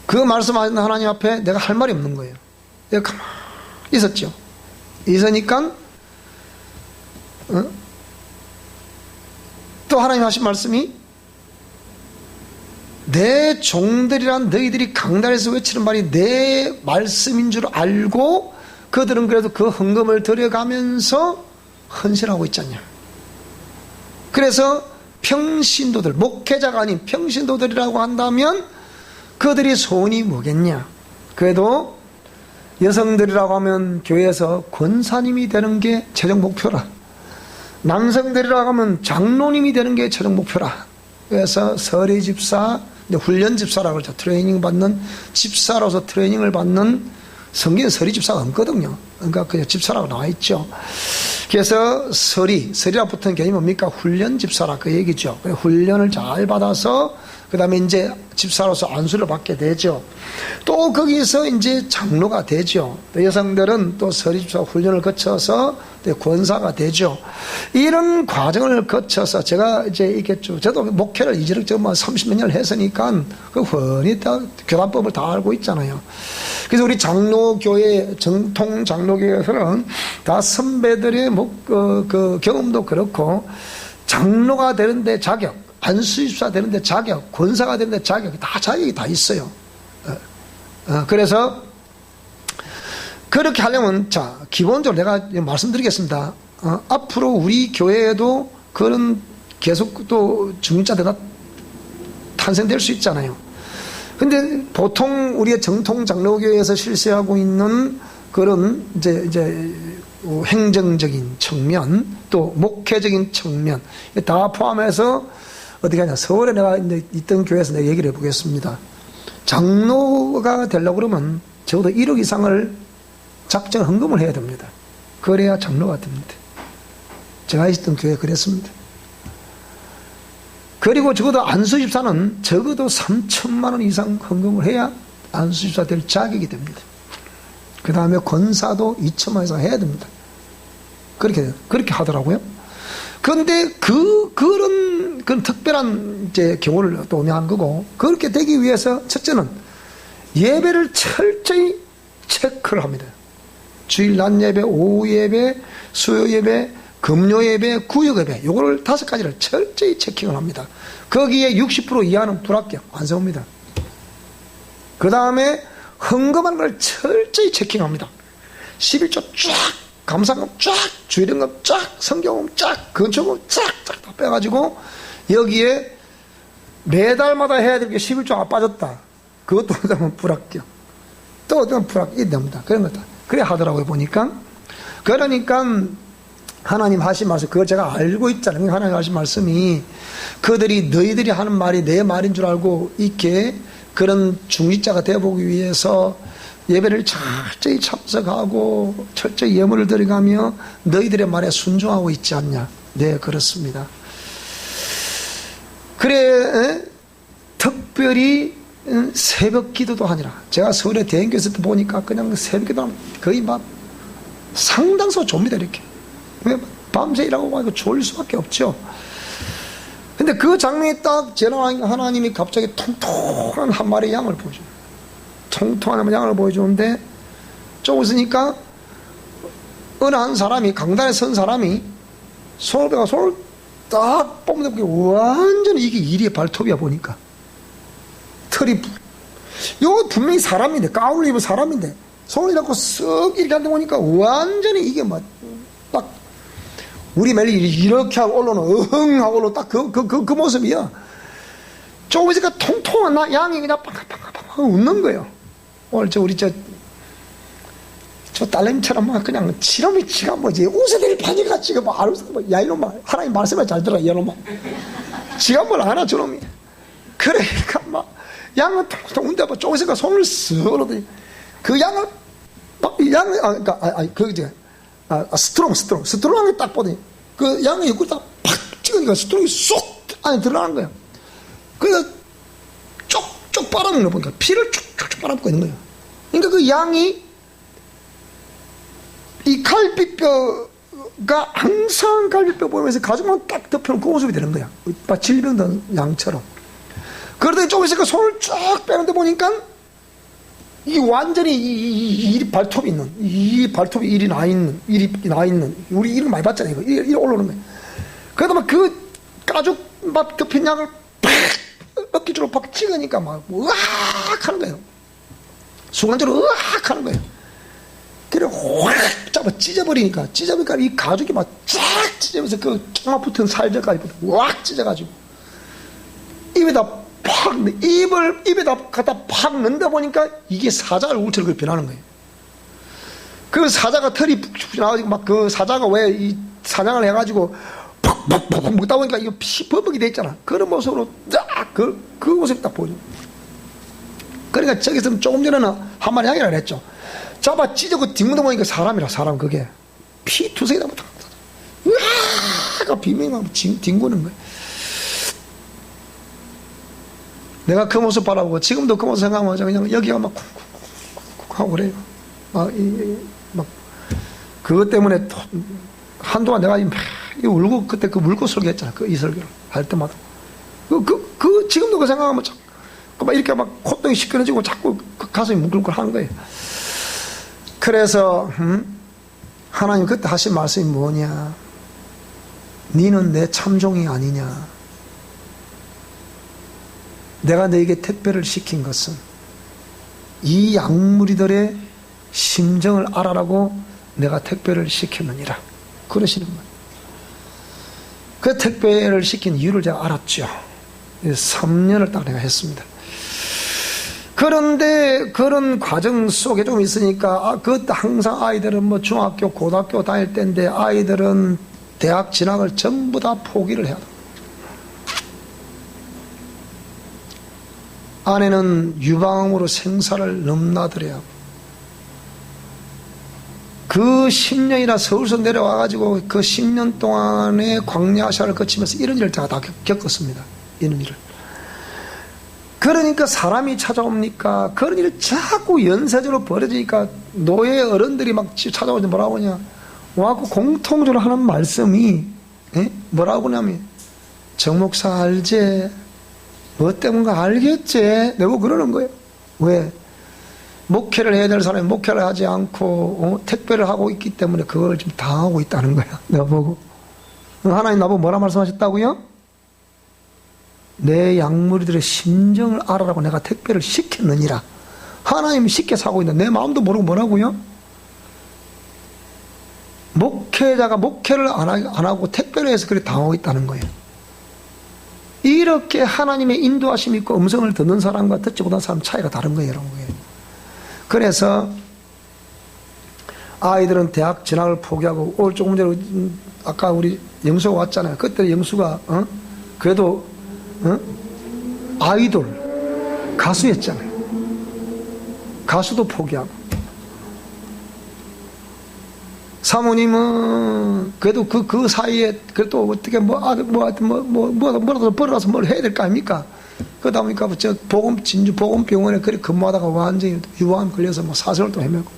그 말씀하신 하나님 앞에 내가 할 말이 없는 거예요. 내가 가만히 있었죠. 있으니까 또 하나님 하신 말씀이 내 종들이란 너희들이 강단에서 외치는 말이 내 말씀인 줄 알고 그들은 그래도 그 헌금을 들여가면서 헌신하고 있지 않냐. 그래서 평신도들, 목회자가 아닌 평신도들이라고 한다면 그들이 소원이 뭐겠냐. 그래도 여성들이라고 하면 교회에서 권사님이 되는 게 최종 목표라. 남성들이라고 하면 장로님이 되는 게 최종 목표라. 그래서 서리 집사, 훈련 집사라고 그러죠. 트레이닝 받는 집사로서 트레이닝을 받는 성경에 서리 집사가 없거든요. 그러니까 그냥 집사라고 나와 있죠. 그래서 서리라 붙은 개념이 뭡니까? 훈련 집사라 그 얘기죠. 훈련을 잘 받아서 그 다음에 이제 집사로서 안수를 받게 되죠. 또 거기서 이제 장로가 되죠. 또 여성들은 또 서리집사 훈련을 거쳐서 권사가 되죠. 이런 과정을 거쳐서 제가 이제 있겠죠. 저도 목회를 이제저것 30몇 년을 했으니까 그 훤히 다 교단법을 다 알고 있잖아요. 그래서 우리 장로교회, 정통 장로교회에서는 다 선배들의 그 경험도 그렇고 장로가 되는데 자격, 안수집사 되는데 자격, 권사가 되는데 자격, 다 자격이 다 있어요. 그래서 그렇게 하려면 자 기본적으로 내가 말씀드리겠습니다. 앞으로 우리 교회에도 그런 계속 또 중직자들가 탄생될 수 있잖아요. 근데 보통 우리의 정통 장로교회에서 실시하고 있는 그런 이제 행정적인 측면, 또 목회적인 측면 다 포함해서 어떻게 하냐. 서울에 내가 이제 있던 교회에서 내가 얘기를 해보겠습니다. 장로가 되려고 그러면 적어도 1억 이상을 작정 헌금을 해야 됩니다. 그래야 장로가 됩니다. 제가 있던 교회 그랬습니다. 그리고 적어도 안수집사는 적어도 3천만 원 이상 헌금을 해야 안수집사 될 자격이 됩니다. 그 다음에 권사도 2천만 원 이상 해야 됩니다. 그렇게 하더라고요. 그런데 그런 특별한 이제 경우를 또 의미한 거고, 그렇게 되기 위해서 첫째는 예배를 철저히 체크를 합니다. 주일 낮 예배, 오후 예배, 수요 예배, 금요 예배, 구역 예배, 요거를 5가지를 철저히 체킹을 합니다. 거기에 60% 이하는 불합격, 안 세웁니다. 그 다음에 헌금하는 걸 철저히 체킹합니다. 11조 쫙, 감사금 쫙, 주일연금 쫙, 성경금 쫙, 건축금 쫙 다 빼가지고 여기에 매달마다 해야 될 게 11조가 빠졌다. 그것도 어쩌면 불합격. 또 어떤 불합격이 됩니다. 그런 것다. 그래 하더라고요, 보니까. 그러니까 하나님 하신 말씀, 그걸 제가 알고 있잖아요. 하나님 하신 말씀이 그들이 너희들이 하는 말이 내 말인 줄 알고 있게 그런 중직자가 되어보기 위해서 예배를 철저히 참석하고 철저히 예물을 드려가며 너희들의 말에 순종하고 있지 않냐. 네, 그렇습니다. 그래, 특별히 새벽 기도도 하니라. 제가 서울에 대형교회 있을 때 보니까 그냥 새벽 기도 하면 거의 막 상당수 좁니다, 이렇게. 밤새 일하고 하고 졸릴 수밖에 없죠. 근데 그 장면이 딱 지나가니까 하나님이 갑자기 통통한 한 마리의 양을 보여줘요. 통통한 양을 보여주는데 좀 있으니까 어느 한 사람이, 강단에 선 사람이 손을 딱 뽑는데 완전히 이게 이리의 발톱이야. 보니까 털이, 이거 분명히 사람인데, 가운을 입은 사람인데 손을 이렇게 쓱 이렇게 한다 보니까 완전히 이게 막 딱 우리 매일 이렇게 하고 올라오는 어흥 하고 올라오는 딱 그 모습이야. 조금 있으니까 통통한 양이 그냥 빵빵빵빵 웃는 거예요. 오늘 우리 저 딸내미처럼 막 그냥 지름이 지가 뭐지 웃어댈 판이가 지금 뭐 야 이놈아 하나님 말씀을 잘 들어 이놈아 지가 뭘 아나 저놈이. 그러니까 막 양은 통통 웃는데 뭐 조금 있으니까 손을 쓱 올라오더니 그 양을 스트롱을 딱 보더니 그 양의 옆구리 딱 팍 찍으니까 스트롱이 쏙 안에 들어가는 거야. 그래서 쪽쪽 빨아먹는 거 보니까 피를 쭉쭉 빨아먹고 있는 거야. 그러니까 그 양이 이 갈비뼈가 항상 갈비뼈 보면서 가죽만 딱 덮여놓은 그 모습이 되는 거야. 질병든 양처럼. 그러더니 조금 있으니까 손을 쭉 빼는데 보니까 이 완전히 이 발톱이 있는, 이 발톱이 일이 나 있는, 우리 이런 거 많이 봤잖아요. 이거 올라오는 거예요. 그러다 막 그 가죽 막 덮인 양을 팍 어깨줄로 팍 찍으니까 막 으악 하는 거예요. 순간적으로 으악 하는 거예요. 그래 확 잡아 찢어버리니까 이 가죽이 막 쫙 찢어면서 그 쫙 붙은 살절까지 확 찢어가지고 입에다 팍, 입에다 갖다 팍 넣는다 보니까 이게 사자를 울처럼 변하는 거예요. 그 사자가 털이 푹 나와가지고 막 그 사자가 왜 이 사냥을 해가지고 팍팍팍 먹다 보니까 이거 피 버벅이 돼 있잖아. 그런 모습으로 딱 그 모습이 딱 보여. 그러니까 저기서 조금 전에는 한 마리 양이라 그랬죠. 잡아 찢어고 뒹구다 보니까 사람 그게 피 두성이 나면 다 으아가 비명하고 뒹구는 거예요. 내가 그 모습 바라보고 지금도 그 모습 생각하면 그냥 여기가 막 쿵쿵쿵쿵 하고 그래요. 막 그것 때문에 한동안 내가 울고 그때 그 물고 설교했잖아. 그 이 설교를 할 때마다 지금도 그 생각하면 자꾸 막 이렇게 막 콧등이 시끄러지고 자꾸 그 가슴이 뭉클뭉클 하는 거예요. 그래서 하나님 그때 하신 말씀이 뭐냐? 너는 내 참종이 아니냐? 내가 너에게 택배를 시킨 것은 이 양무리들의 심정을 알아라고 내가 택배를 시켰느니라. 그러시는 거예요. 그 택배를 시킨 이유를 제가 알았죠. 3년을 딱 내가 했습니다. 그런데 그런 과정 속에 좀 있으니까 그것도 항상 아이들은 뭐 중학교 고등학교 다닐 때인데 아이들은 대학 진학을 전부 다 포기를 해야 돼. 아내는 유방암으로 생사를 넘나들어야 하고 그 10년이나 서울서 내려와가지고 그 10년 동안의 광야샤를 거치면서 이런 일을 제가 다 겪었습니다. 이런 일을. 그러니까 사람이 찾아옵니까? 그런 일이 자꾸 연쇄적으로 벌어지니까 노예 어른들이 막 찾아오는데 뭐라고 하냐? 와갖고 공통적으로 하는 말씀이 뭐라고 하냐면 정 목사 알지? 뭐 때문인가 알겠지? 내가 그러는 거예요. 왜? 목회를 해야 될 사람이 목회를 하지 않고 택배를 하고 있기 때문에 그걸 좀 당하고 있다는 거야. 내가 보고. 하나님 나보고 뭐라 말씀하셨다고요? 내 양무리들의 심정을 알아라고 내가 택배를 시켰느니라. 하나님이 쉽게 사고 있는데 내 마음도 모르고 뭐라고요? 목회자가 목회를 안 하고 택배를 해서 그렇게 당하고 있다는 거예요. 이렇게 하나님의 인도하심이 있고 음성을 듣는 사람과 듣지 못한 사람 차이가 다른 거예요, 여러분. 그래서 아이들은 대학 진학을 포기하고 오늘 조금 전에 아까 우리 영수가 왔잖아요. 그때 영수가 그래도 아이돌 가수였잖아요. 가수도 포기하고 사모님은 그래도 그 사이에 그래도 어떻게 뭐라도 벌어서 뭘 해야 될 거 아닙니까? 그러다 보니까 저 진주 보건병원에 그렇게 근무하다가 완전히 유방암 걸려서 뭐 사설을 또 헤매고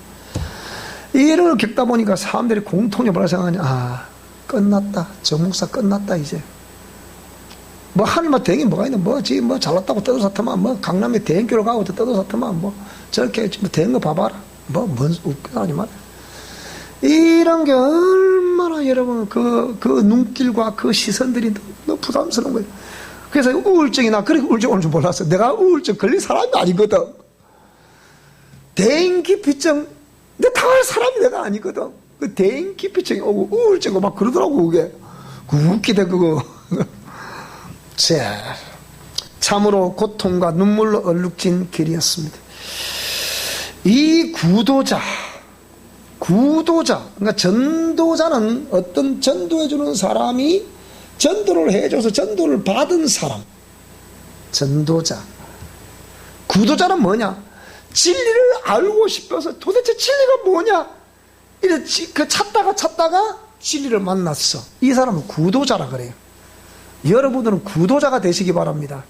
이런 걸 겪다 보니까 사람들이 공통적으로 뭐라 생각하냐? 끝났다. 정 목사 끝났다 이제. 뭐 하늘만 대행이 뭐가 있나? 뭐지 뭐 잘났다고 떠들었더만 뭐 강남에 대행교로 가고 떠들었더만 뭐 저렇게 뭐 대행 거 봐봐라. 뭔 웃기다니 말이야. 이런 게 얼마나 여러분 그 눈길과 그 시선들이 너무 부담스러운 거예요. 그래서 우울증이나 그렇게 우울증 오는 줄 몰랐어. 내가 우울증 걸린 사람이 아니거든. 대인기피증 내가 당할 사람이 내가 아니거든. 그 대인기피증이 오고 우울증 오고 막 그러더라고 그게. 그 웃기다 그거. 자, 참으로 고통과 눈물로 얼룩진 길이었습니다. 이 구도자, 그러니까 전도자는 어떤 전도해주는 사람이 전도를 해줘서 전도를 받은 사람. 전도자. 구도자는 뭐냐? 진리를 알고 싶어서 도대체 진리가 뭐냐? 이래 찾다가 진리를 만났어. 이 사람은 구도자라 그래요. 여러분들은 구도자가 되시기 바랍니다.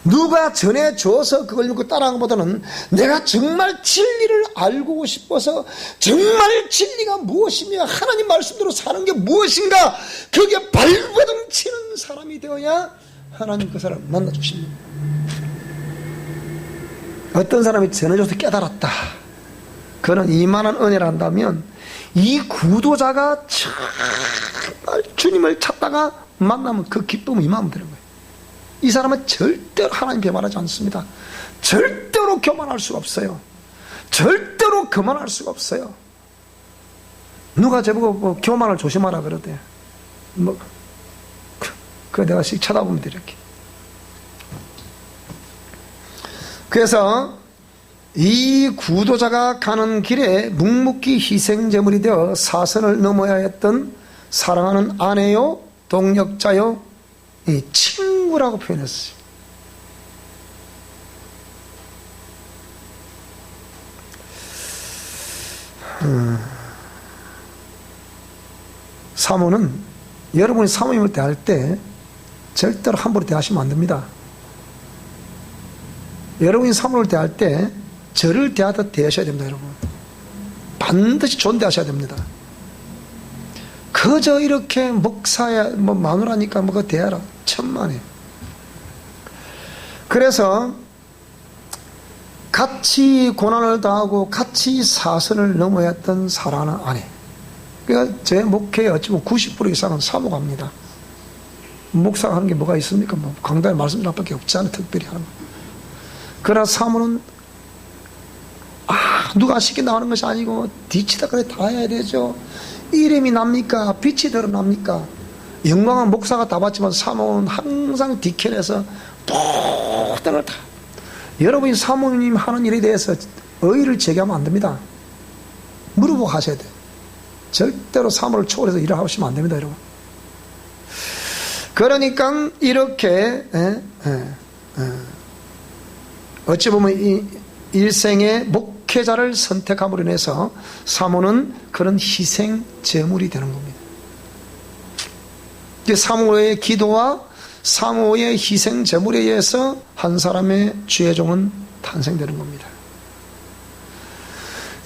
누가 전해줘서 그걸 믿고 따라한 것보다는 내가 정말 진리를 알고 싶어서 정말 진리가 무엇이며 하나님 말씀대로 사는 게 무엇인가 그게 발버둥 치는 사람이 되어야 하나님 그 사람을 만나주십니다. 어떤 사람이 전해줘서 깨달았다. 그는 이만한 은혜를 한다면 이 구도자가 정말 주님을 찾다가 만나면 그 기쁨은 이만하면 되는 거예요. 이 사람은 절대로 하나님 배반하지 않습니다. 절대로 교만할 수가 없어요. 절대로 교만할 수가 없어요. 누가 저보고 뭐 교만을 조심하라 그러대. 그거 내가 씩 쳐다보면 돼 이렇게. 그래서 이 구도자가 가는 길에 묵묵히 희생제물이 되어 사선을 넘어야 했던 사랑하는 아내요 동력자요 친구라고 표현했어요. 사모는 여러분이 사모님을 대할 때 절대로 함부로 대하시면 안 됩니다. 여러분이 사모를 대할 때 저를 대하듯 대하셔야 됩니다. 여러분 반드시 존대하셔야 됩니다. 그저 이렇게 목사야 뭐 마누라니까 뭐 그거 대하라 천만에. 그래서 같이 고난을 당하고 같이 사선을 넘어야 했던 사랑하는 아내. 그러니까 제 목회에 어찌보면 90% 이상은 사모갑니다. 목사가 하는 게 뭐가 있습니까? 뭐 강단에 말씀드릴 없지 않아요. 특별히 하는 거. 그러나 사모는 누가 시킨다 하는 것이 아니고 뒤치다 그래 다 해야 되죠. 이름이 납니까? 빛이 드러납니까? 영광은 목사가 다 받지만 사모는 항상 디켄에서 모든 걸 다. 여러분이 사모님 하는 일에 대해서 의의를 제기하면 안 됩니다. 물어보고 하셔야 돼요. 절대로 사모를 초월해서 일을 하시면 안 됩니다, 여러분. 그러니까 이렇게 어찌 보면 이 일생의 목회자를 선택함으로 인해서 사모는 그런 희생 제물이 되는 겁니다. 사모의 기도와 사모의 희생 제물에 의해서 한 사람의 주의 종은 탄생되는 겁니다.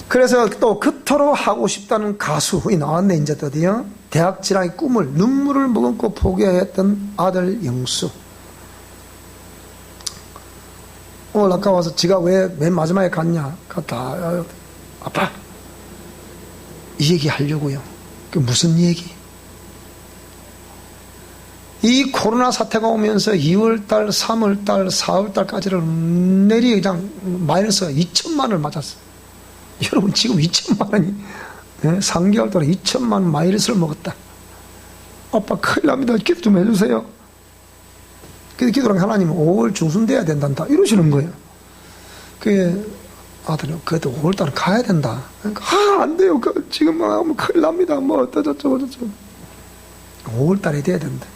그래서 또 그토록 하고 싶다는 가수이 나왔네. 이제 드디어 대학 진학의 꿈을 눈물을 머금고 포기했던 아들 영수. 오늘 아까 와서 지가 왜 맨 마지막에 갔냐? 갔다. 아빠, 이 얘기 하려고요. 그 무슨 얘기? 이 코로나 사태가 오면서 2월달, 3월달, 4월달까지를 내리 그냥 마이너스 2천만 원을 맞았어요. 여러분 지금 2천만 원이 3개월 동안 2천만 원 마이너스를 먹었다. 아빠 큰일 납니다. 기도 좀 해주세요. 그래서 기도랑 하나님은 5월 중순 돼야 된단다 이러시는 거예요. 그 아들이 그래도 5월달은 가야 된다. 그러니까 안 돼요. 지금 하면 큰일 납니다. 뭐 어쩌고 5월달에 돼야 된다.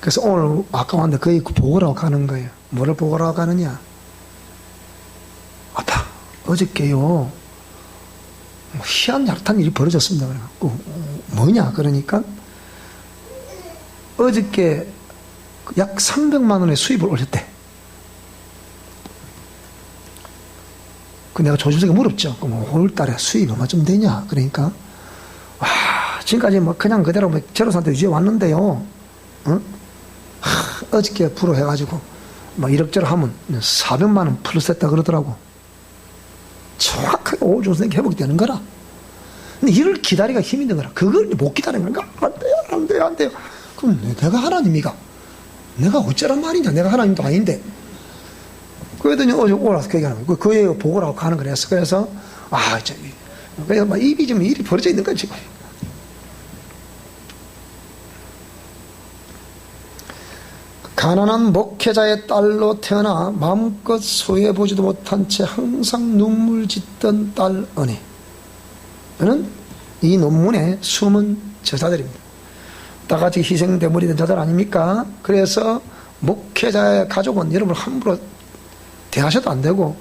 그래서 오늘 아까 왔는데 거의 보고라고 가는 거예요. 뭐를 보고라고 가느냐? 아빠 어저께요 희한 약한 일이 벌어졌습니다. 그래갖고 뭐냐? 그러니까 어저께 약 300만 원의 수입을 올렸대. 그 내가 조심스럽게 물었죠. 그럼 5월달에 수입 얼마쯤 되냐? 그러니까 와 지금까지 뭐 그냥 그대로 뭐 제로상태 유지해 왔는데요. 응? 어저께 불어해가지고 막 이럭저럭 하면 400만 원 플러스 했다 그러더라고. 정확하게 5월 중순에 회복이 되는 거라. 근데 이를 기다리기가 힘이 든 거라. 그걸 못 기다리는 거야. 안 돼요. 그럼 내가 하나님이가 내가 어쩌란 말이냐. 내가 하나님도 아닌데. 그러더니 어제 오라서 그 얘기하는 거야. 그 얘기 보고라고 가는 거랬어. 그래서 그래서 막 입이 좀 일이 벌어져 있는 거야 지금. 가난한 목회자의 딸로 태어나 마음껏 소유해보지도 못한 채 항상 눈물 짓던 딸 은혜. 는 이 논문의 숨은 저자들입니다. 다같이 희생대물이 된 자들 아닙니까? 그래서 목회자의 가족은 여러분 함부로 대하셔도 안 되고,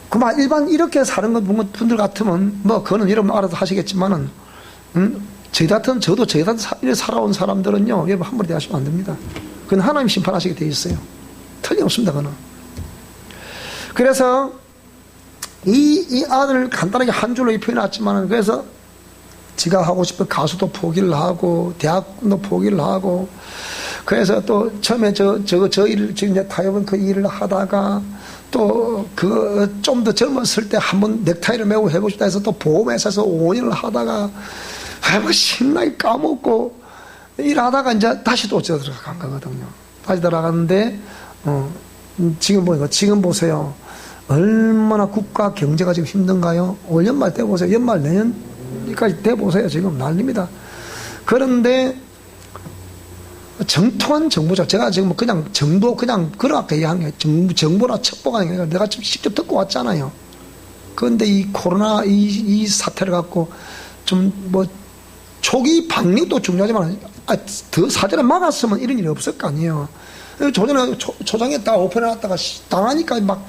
그만 일반 이렇게 사는 분들 같으면 뭐 그거는 여러분 알아서 하시겠지만은 저희 같은 저도 저희 같은 살아온 사람들은요 여러분 함부로 대하시면 안 됩니다. 그건 하나님 심판하시게 돼 있어요. 틀림없습니다. 그는. 그래서 이 아들을 간단하게 한 줄로 표현했지만, 그래서 지가 하고 싶은 가수도 포기를 하고 대학도 포기를 하고, 그래서 또 처음에 저 일을 지금 이제 타협은 그 일을 하다가 또 그 좀 더 젊었을 때 한번 넥타이를 메고 해보고 싶다 해서 또 보험회사에서 5년을 하다가 뭐 신나게 까먹고 일하다가 이제 다시 또 들어간 거거든요. 다시 들어갔는데 지금 보세요. 얼마나 국가 경제가 지금 힘든가요? 올 연말 때 보세요. 연말 내년까지 때 보세요. 지금 난립니다. 그런데 정통한 정보자, 제가 지금 그냥 정보 그냥 그렇게 이야기한 게 정보나 첩보가 아니라 내가 지금 직접 듣고 왔잖아요. 그런데 이 코로나 이 사태를 갖고 좀 뭐 초기 방역도 중요하지만 더 사전에 막았으면 이런 일이 없을 거 아니에요. 조전에 초장에 다 오픈해놨다가 당하니까 막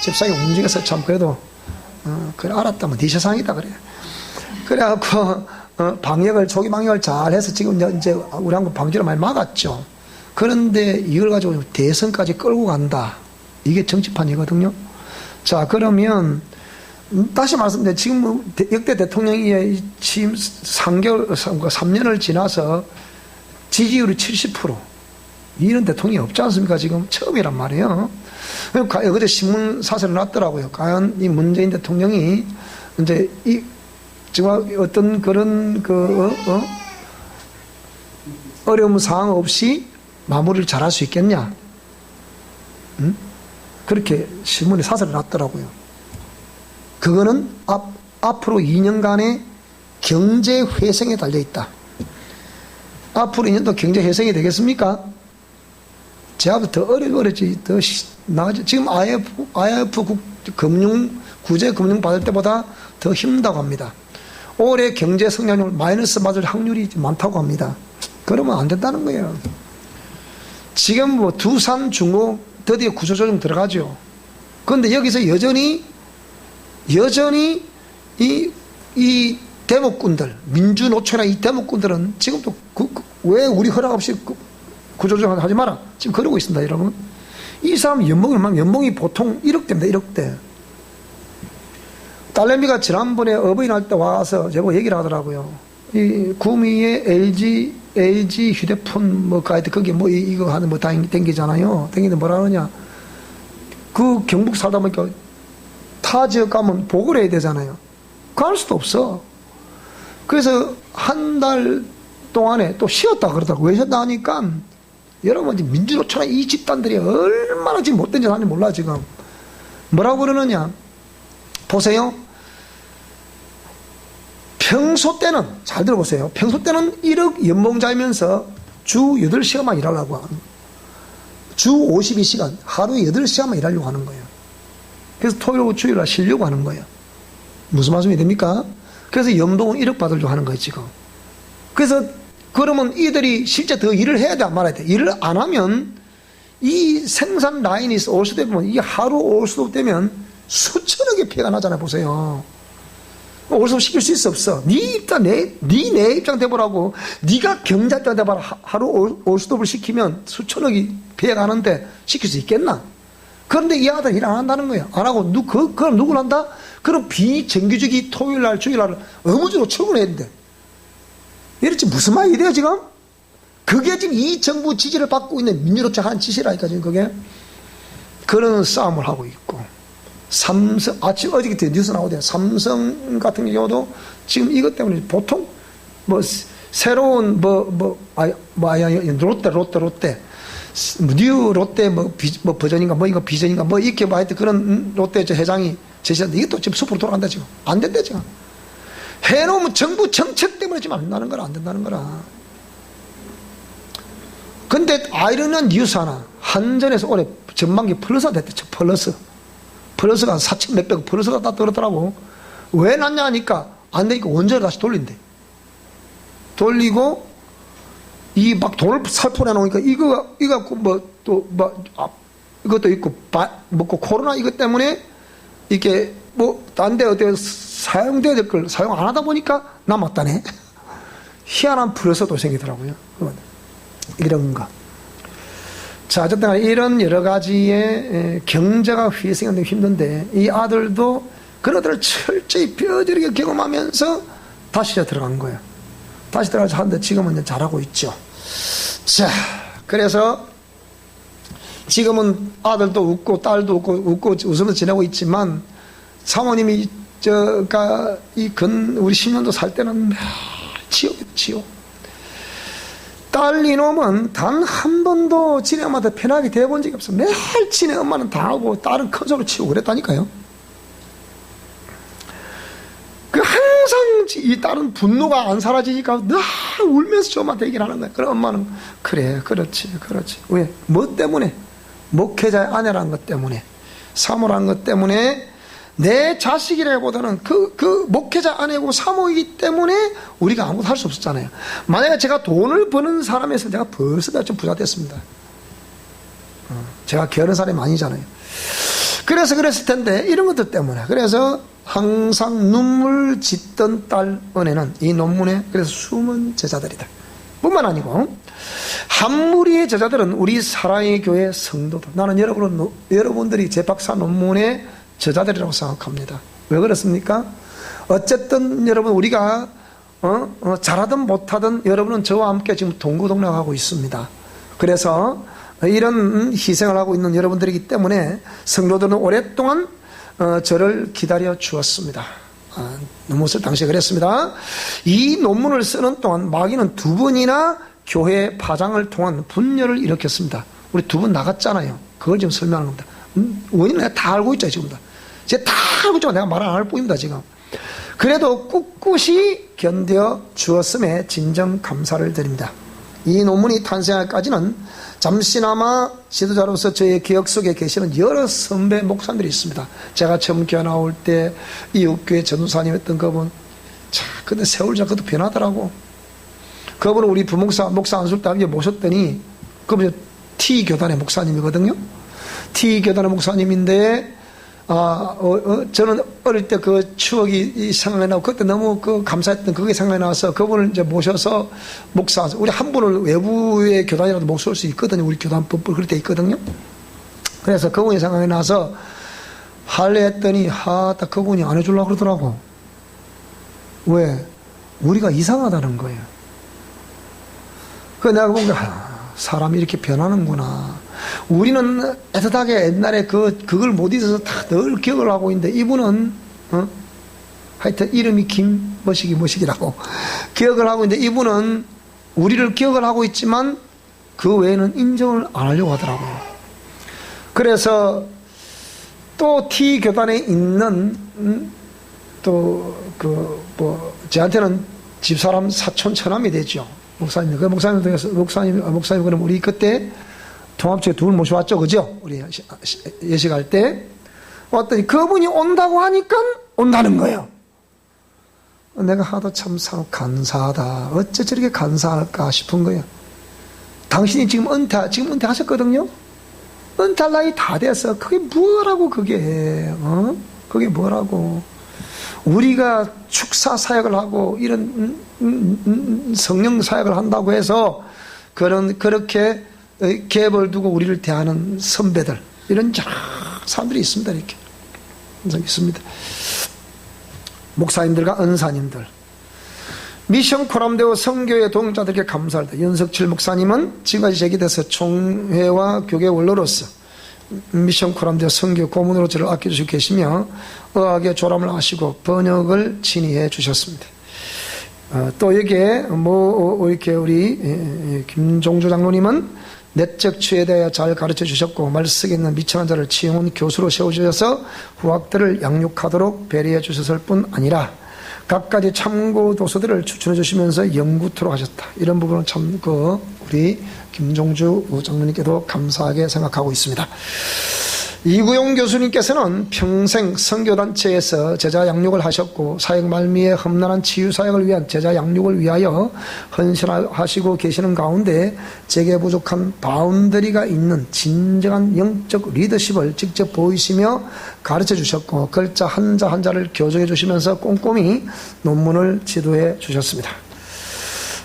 잽싸게 움직여서 참 그래도 그래 알았다면 네 세상이다 그래. 그래갖고 방역을 초기 방역을 잘해서 지금 이제 우리 한국 방역을 많이 막았죠. 그런데 이걸 가지고 대선까지 끌고 간다. 이게 정치판이거든요. 자 그러면 다시 말씀드려 지금 역대 대통령이 취임 3년을 지나서 지지율이 70% 이런 대통령이 없지 않습니까? 지금 처음이란 말이에요. 어제 신문 사설을 났더라고요. 과연 이 문재인 대통령이 이제 정말 어떤 그런 어려움 상황 없이 마무리를 잘할 수 있겠냐? 그렇게 신문에 사설을 났더라고요. 그거는 앞으로 2년간의 경제 회생에 달려 있다. 앞으로 2년도 경제 회생이 되겠습니까? 제가 더 어려지, 더 나아지. 지금 IMF 구제 금융 받을 때보다 더 힘들다고 합니다. 올해 경제 성장률 마이너스 맞을 확률이 많다고 합니다. 그러면 안 된다는 거예요. 지금 뭐 두산, 중공 드디어 구조조정 들어가죠. 그런데 여기서 여전히 이 대목꾼들, 민주노총이나 이 대목꾼들은 지금도 왜 우리 허락 없이 구조조정 하지 마라. 지금 그러고 있습니다, 여러분. 이 사람 연봉이 보통 1억대입니다, 1억대. 딸내미가 지난번에 어버이날 때 와서 제가 얘기를 하더라고요. 이 구미에 LG 휴대폰 뭐 가이드 거기 뭐 이거 하는 뭐 땡기잖아요. 땡기는데 뭐라 하느냐. 그 경북 살다 보니까 타 지역 가면 보고를 해야 되잖아요. 갈 수도 없어. 그래서 한 달 동안에 또 쉬었다 그러더라고. 왜 쉬었다 하니까 여러분 민주노총이나 이 집단들이 얼마나 지금 못된 짓 하는지 몰라 지금. 뭐라고 그러느냐. 보세요. 평소 때는 잘 들어보세요. 평소 때는 1억 연봉자이면서 주 8시간만 일하려고 하는 거예요. 주 52시간 하루에 8시간만 일하려고 하는 거예요. 그래서 토요일 주일날 쉬려고 하는 거예요. 무슨 말씀이 됩니까? 그래서 연봉은 1억 받으려고 하는 거예요 지금. 그래서 그러면 이들이 실제 더 일을 해야 돼, 안 말아야 돼? 일을 안 하면 이 생산 라인이 올 수도 되면 이 하루 올 수도 되면 수천억의 피해가 나잖아요. 보세요. 올 수 시킬 수 있어 없어? 네 입장 내 입장 돼보라고. 네가 경제학자 돼봐라. 하루 올 수도를 시키면 수천억이 피해가 나는데 시킬 수 있겠나? 그런데 이 아들 일 안 한다는 거야. 안 하고 그럼 누구를 한다? 그럼 비정규직이 토요일날 주일날 의무적으로 출근해야 된대. 이랬지 무슨 말이 돼요 지금? 그게 지금 이 정부 지지를 받고 있는 민주노총 한 짓이라니까 지금 그게. 그런 싸움을 하고 있고. 삼성, 어저께 뉴스 나오대요. 삼성 같은 경우도 지금 이것 때문에 보통 뭐 새로운 롯데 뉴 롯데 뭐 버전인가 뭐 이거 비전인가 뭐 이렇게 뭐 하여튼 그런 롯데 저 회장이 제시한데 이것도 지금 숲으로 돌아간다 지금. 안 된다 지금. 해놓으면 정부 정책 때문에 지금 안 된다는 거라, 안 된다는 거라. 근데 아이러니한 뉴스 하나. 한전에서 올해 전반기 플러스가 됐대. 플러스가 4천 몇백 플러스가 다 떨어졌더라고. 왜 났냐 하니까 안 되니까 원전을 다시 돌린대. 돌리고 이 막 돈을 살포내 놓으니까 이거 이것도 있고 먹고 코로나 이것 때문에 이게 뭐 딴 데 어디 사용돼야 될 걸 사용 안 하다 보니까 남았다네. 희한한 플러스도 생기더라고요. 이런 거. 자, 어쨌든 이런 여러 가지의 경제가 휘생하기 힘든데 이 아들도 그런 철저히 뼈저리게 경험하면서 다시 들어간 거예요. 다시 들어가서 하는데 지금은 이제 잘하고 있죠. 자, 그래서 지금은 아들도 웃고 딸도 웃고 웃으면서 지내고 있지만 사모님이 우리 10년도 살 때는 지옥이다, 지옥. 딸 이놈은 단 한 번도 지네 엄마한테 편하게 대해본 적이 없어. 매일 지네 엄마는 당하고 딸은 큰 소리 치고 그랬다니까요. 항상 이 딸은 분노가 안 사라지니까 늘 울면서 저 엄마한테 얘기를 하는 거야. 그럼 엄마는 그래, 그렇지. 왜? 뭐 때문에? 목회자의 아내라는 것 때문에, 사모라는 것 때문에, 내 자식이라기보다는 그 목회자 아내고 사모이기 때문에 우리가 아무것도 할 수 없었잖아요. 만약에 제가 돈을 버는 사람에서 내가 벌써 좀 부자 됐습니다. 제가 게으른 사람이 아니잖아요. 그래서 그랬을 텐데 이런 것들 때문에. 그래서 항상 눈물 짓던 딸 은혜는 이 논문에 그래서 숨은 제자들이다 뿐만 아니고 한 무리의 제자들은 우리 사랑의 교회 성도들. 나는 여러분들이 제 박사 논문의 저자들이라고 생각합니다. 왜 그렇습니까? 어쨌든 여러분 우리가 잘하든 못하든 여러분은 저와 함께 지금 동고동락하고 있습니다. 그래서 이런 희생을 하고 있는 여러분들이기 때문에 성도들은 오랫동안 저를 기다려 주었습니다. 논문을 당시에 그랬습니다. 이 논문을 쓰는 동안 마귀는 2번이나 교회 파장을 통한 분열을 일으켰습니다. 우리 2번 나갔잖아요. 그걸 지금 설명하는 겁니다. 원인은 내가 다 알고 있죠 지금 다. 제가 다 알고 있지만 내가 말 안 할 뿐입니다 지금. 그래도 꿋꿋이 견뎌 주었음에 진정 감사를 드립니다. 이 논문이 탄생하기까지는 잠시나마 지도자로서 저의 기억 속에 계시는 여러 선배 목사님들이 있습니다. 제가 처음 교회 나올 때 이웃교회 전도사님이었던 그분, 자, 근데 세월 지나 그것도 변하더라고. 그분은 우리 부목사, 목사 안술 때 모셨더니, 그분이 T교단의 목사님이거든요. T교단의 목사님인데, 저는 어릴 때 그 추억이 생각이 나고, 그때 너무 그 감사했던 그게 생각이 나서 그분을 이제 모셔서 목사, 우리 한 분을 외부의 교단이라도 목소릴 수 있거든요. 우리 교단법 그럴 때 있거든요. 그래서 그분이 생각이 나서 할래 했더니, 딱 그분이 안 해주려고 그러더라고. 왜? 우리가 이상하다는 거예요. 그래서 내가 보니까, 사람이 이렇게 변하는구나. 우리는 애틋하게 옛날에 그걸 못 잊어서 다 늘 기억을 하고 있는데, 이분은, 하여튼 이름이 김머식이라고 기억을 하고 있는데, 이분은 우리를 기억을 하고 있지만, 그 외에는 인정을 안 하려고 하더라고요. 그래서 또 T교단에 있는, 저한테는 집사람 사촌 처남이 되죠. 목사님. 그 목사님, 그럼 우리 그때 통합체 둘 모셔왔죠. 그죠? 우리 예식할 때. 왔더니 그분이 온다고 하니까 온다는 거예요. 내가 하도 참 감사하다. 어째 저렇게 감사할까 싶은 거예요. 당신이 지금 은퇴하셨거든요? 은퇴할 나이 다 됐어. 그게 뭐라고, 그게. 그게 뭐라고. 우리가 축사 사역을 하고 이런 성령 사역을 한다고 해서 그렇게 갭을 두고 우리를 대하는 선배들, 이런 여러 사람들이 있습니다. 이렇게 있습니다. 목사님들과 은사님들, 미션 코람데오 선교회 동역자들께 감사합니다. 윤석칠 목사님은 지금까지 제기돼서 총회와 교계 원로로서 미션 코람데오 선교 고문으로 저를 아껴주시고 계시며 의학의 조람을 하시고 번역을 친히 해 주셨습니다. 또 여기에 이렇게 우리 김종주 장로님은 내적 치유에 대하여 잘 가르쳐 주셨고, 말씀에 있는 미천한 자를 지혜로운 교수로 세워주셔서 후학들을 양육하도록 배려해 주셨을 뿐 아니라 각가지 참고 도서들을 추천해 주시면서 연구토록 하셨다. 이런 부분은 참 우리 김종주 장로님께도 감사하게 생각하고 있습니다. 이구용 교수님께서는 평생 선교단체에서 제자 양육을 하셨고, 사역 말미에 험난한 치유사역을 위한 제자 양육을 위하여 헌신하시고 계시는 가운데 제게 부족한 바운더리가 있는 진정한 영적 리더십을 직접 보이시며 가르쳐 주셨고, 글자 한자 한자를 교정해 주시면서 꼼꼼히 논문을 지도해 주셨습니다.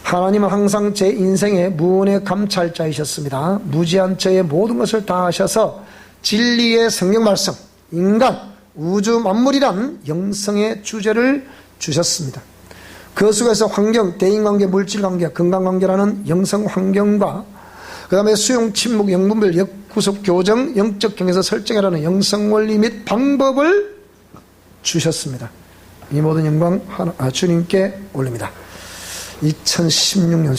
하나님은 항상 제 인생의 무언의 감찰자이셨습니다. 무지한 저의 모든 것을 다 하셔서 진리의 성경 말씀, 인간, 우주 만물이란 영성의 주제를 주셨습니다. 그 속에서 환경, 대인관계, 물질관계, 건강관계라는 영성 환경과 그 다음에 수용, 침묵, 영분별, 역구속, 교정, 영적 경에서 설정이라는 영성 원리 및 방법을 주셨습니다. 이 모든 영광 주님께 올립니다. 2016년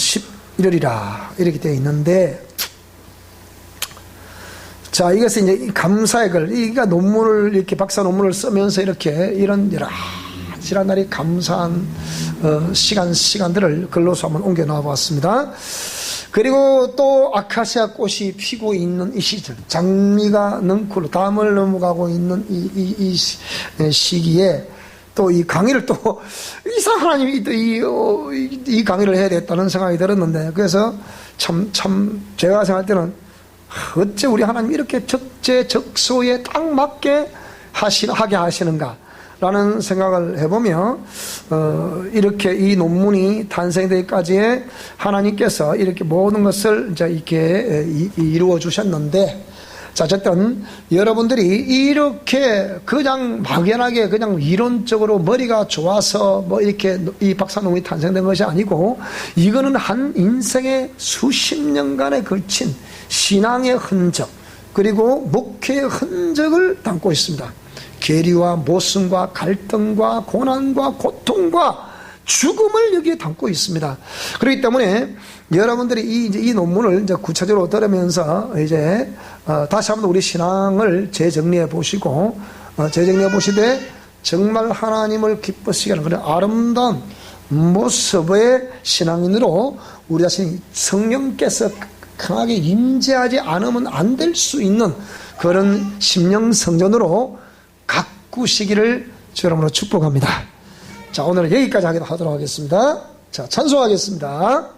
11월이라 이렇게 되어 있는데, 자, 이것은 이제 감사의 글, 이가 논문을, 이렇게 박사 논문을 쓰면서 이렇게 이런 여러 지난날이 감사한 시간들을 글로서 한번 옮겨 놓아 보았습니다. 그리고 또 아카시아 꽃이 피고 있는 이 시절, 장미가 넝쿨로 담을 넘어가고 있는 이 시기에 또 이 강의를 또 이상 하나님이 또 이 강의를 해야 되겠다는 생각이 들었는데, 그래서 참 제가 생각할 때는 어째 우리 하나님 이렇게 적재적소에 딱 맞게 하게 하시는가 라는 생각을 해보며, 이렇게 이 논문이 탄생되기까지의 하나님께서 이렇게 모든 것을 이제 이렇게 이루어 주셨는데, 자, 어쨌든 여러분들이 이렇게 그냥 막연하게 그냥 이론적으로 머리가 좋아서 뭐 이렇게 이 박사 논문이 탄생된 것이 아니고, 이거는 한 인생의 수십 년간에 걸친 신앙의 흔적, 그리고 목회의 흔적을 담고 있습니다. 계리와 모순과 갈등과 고난과 고통과 죽음을 여기에 담고 있습니다. 그렇기 때문에 여러분들이 이 논문을 이제 구체적으로 들으면서 이제 다시 한번 우리 신앙을 재정리해 보시고, 재정리해 보시되 정말 하나님을 기쁘시게 하는 그런 아름다운 모습의 신앙인으로 우리 자신이 성령께서 강하게 임재하지 않으면 안 될 수 있는 그런 심령 성전으로 가꾸시기를 주 여러분으로 축복합니다. 자, 오늘은 여기까지 하도록 하겠습니다. 자, 찬송하겠습니다.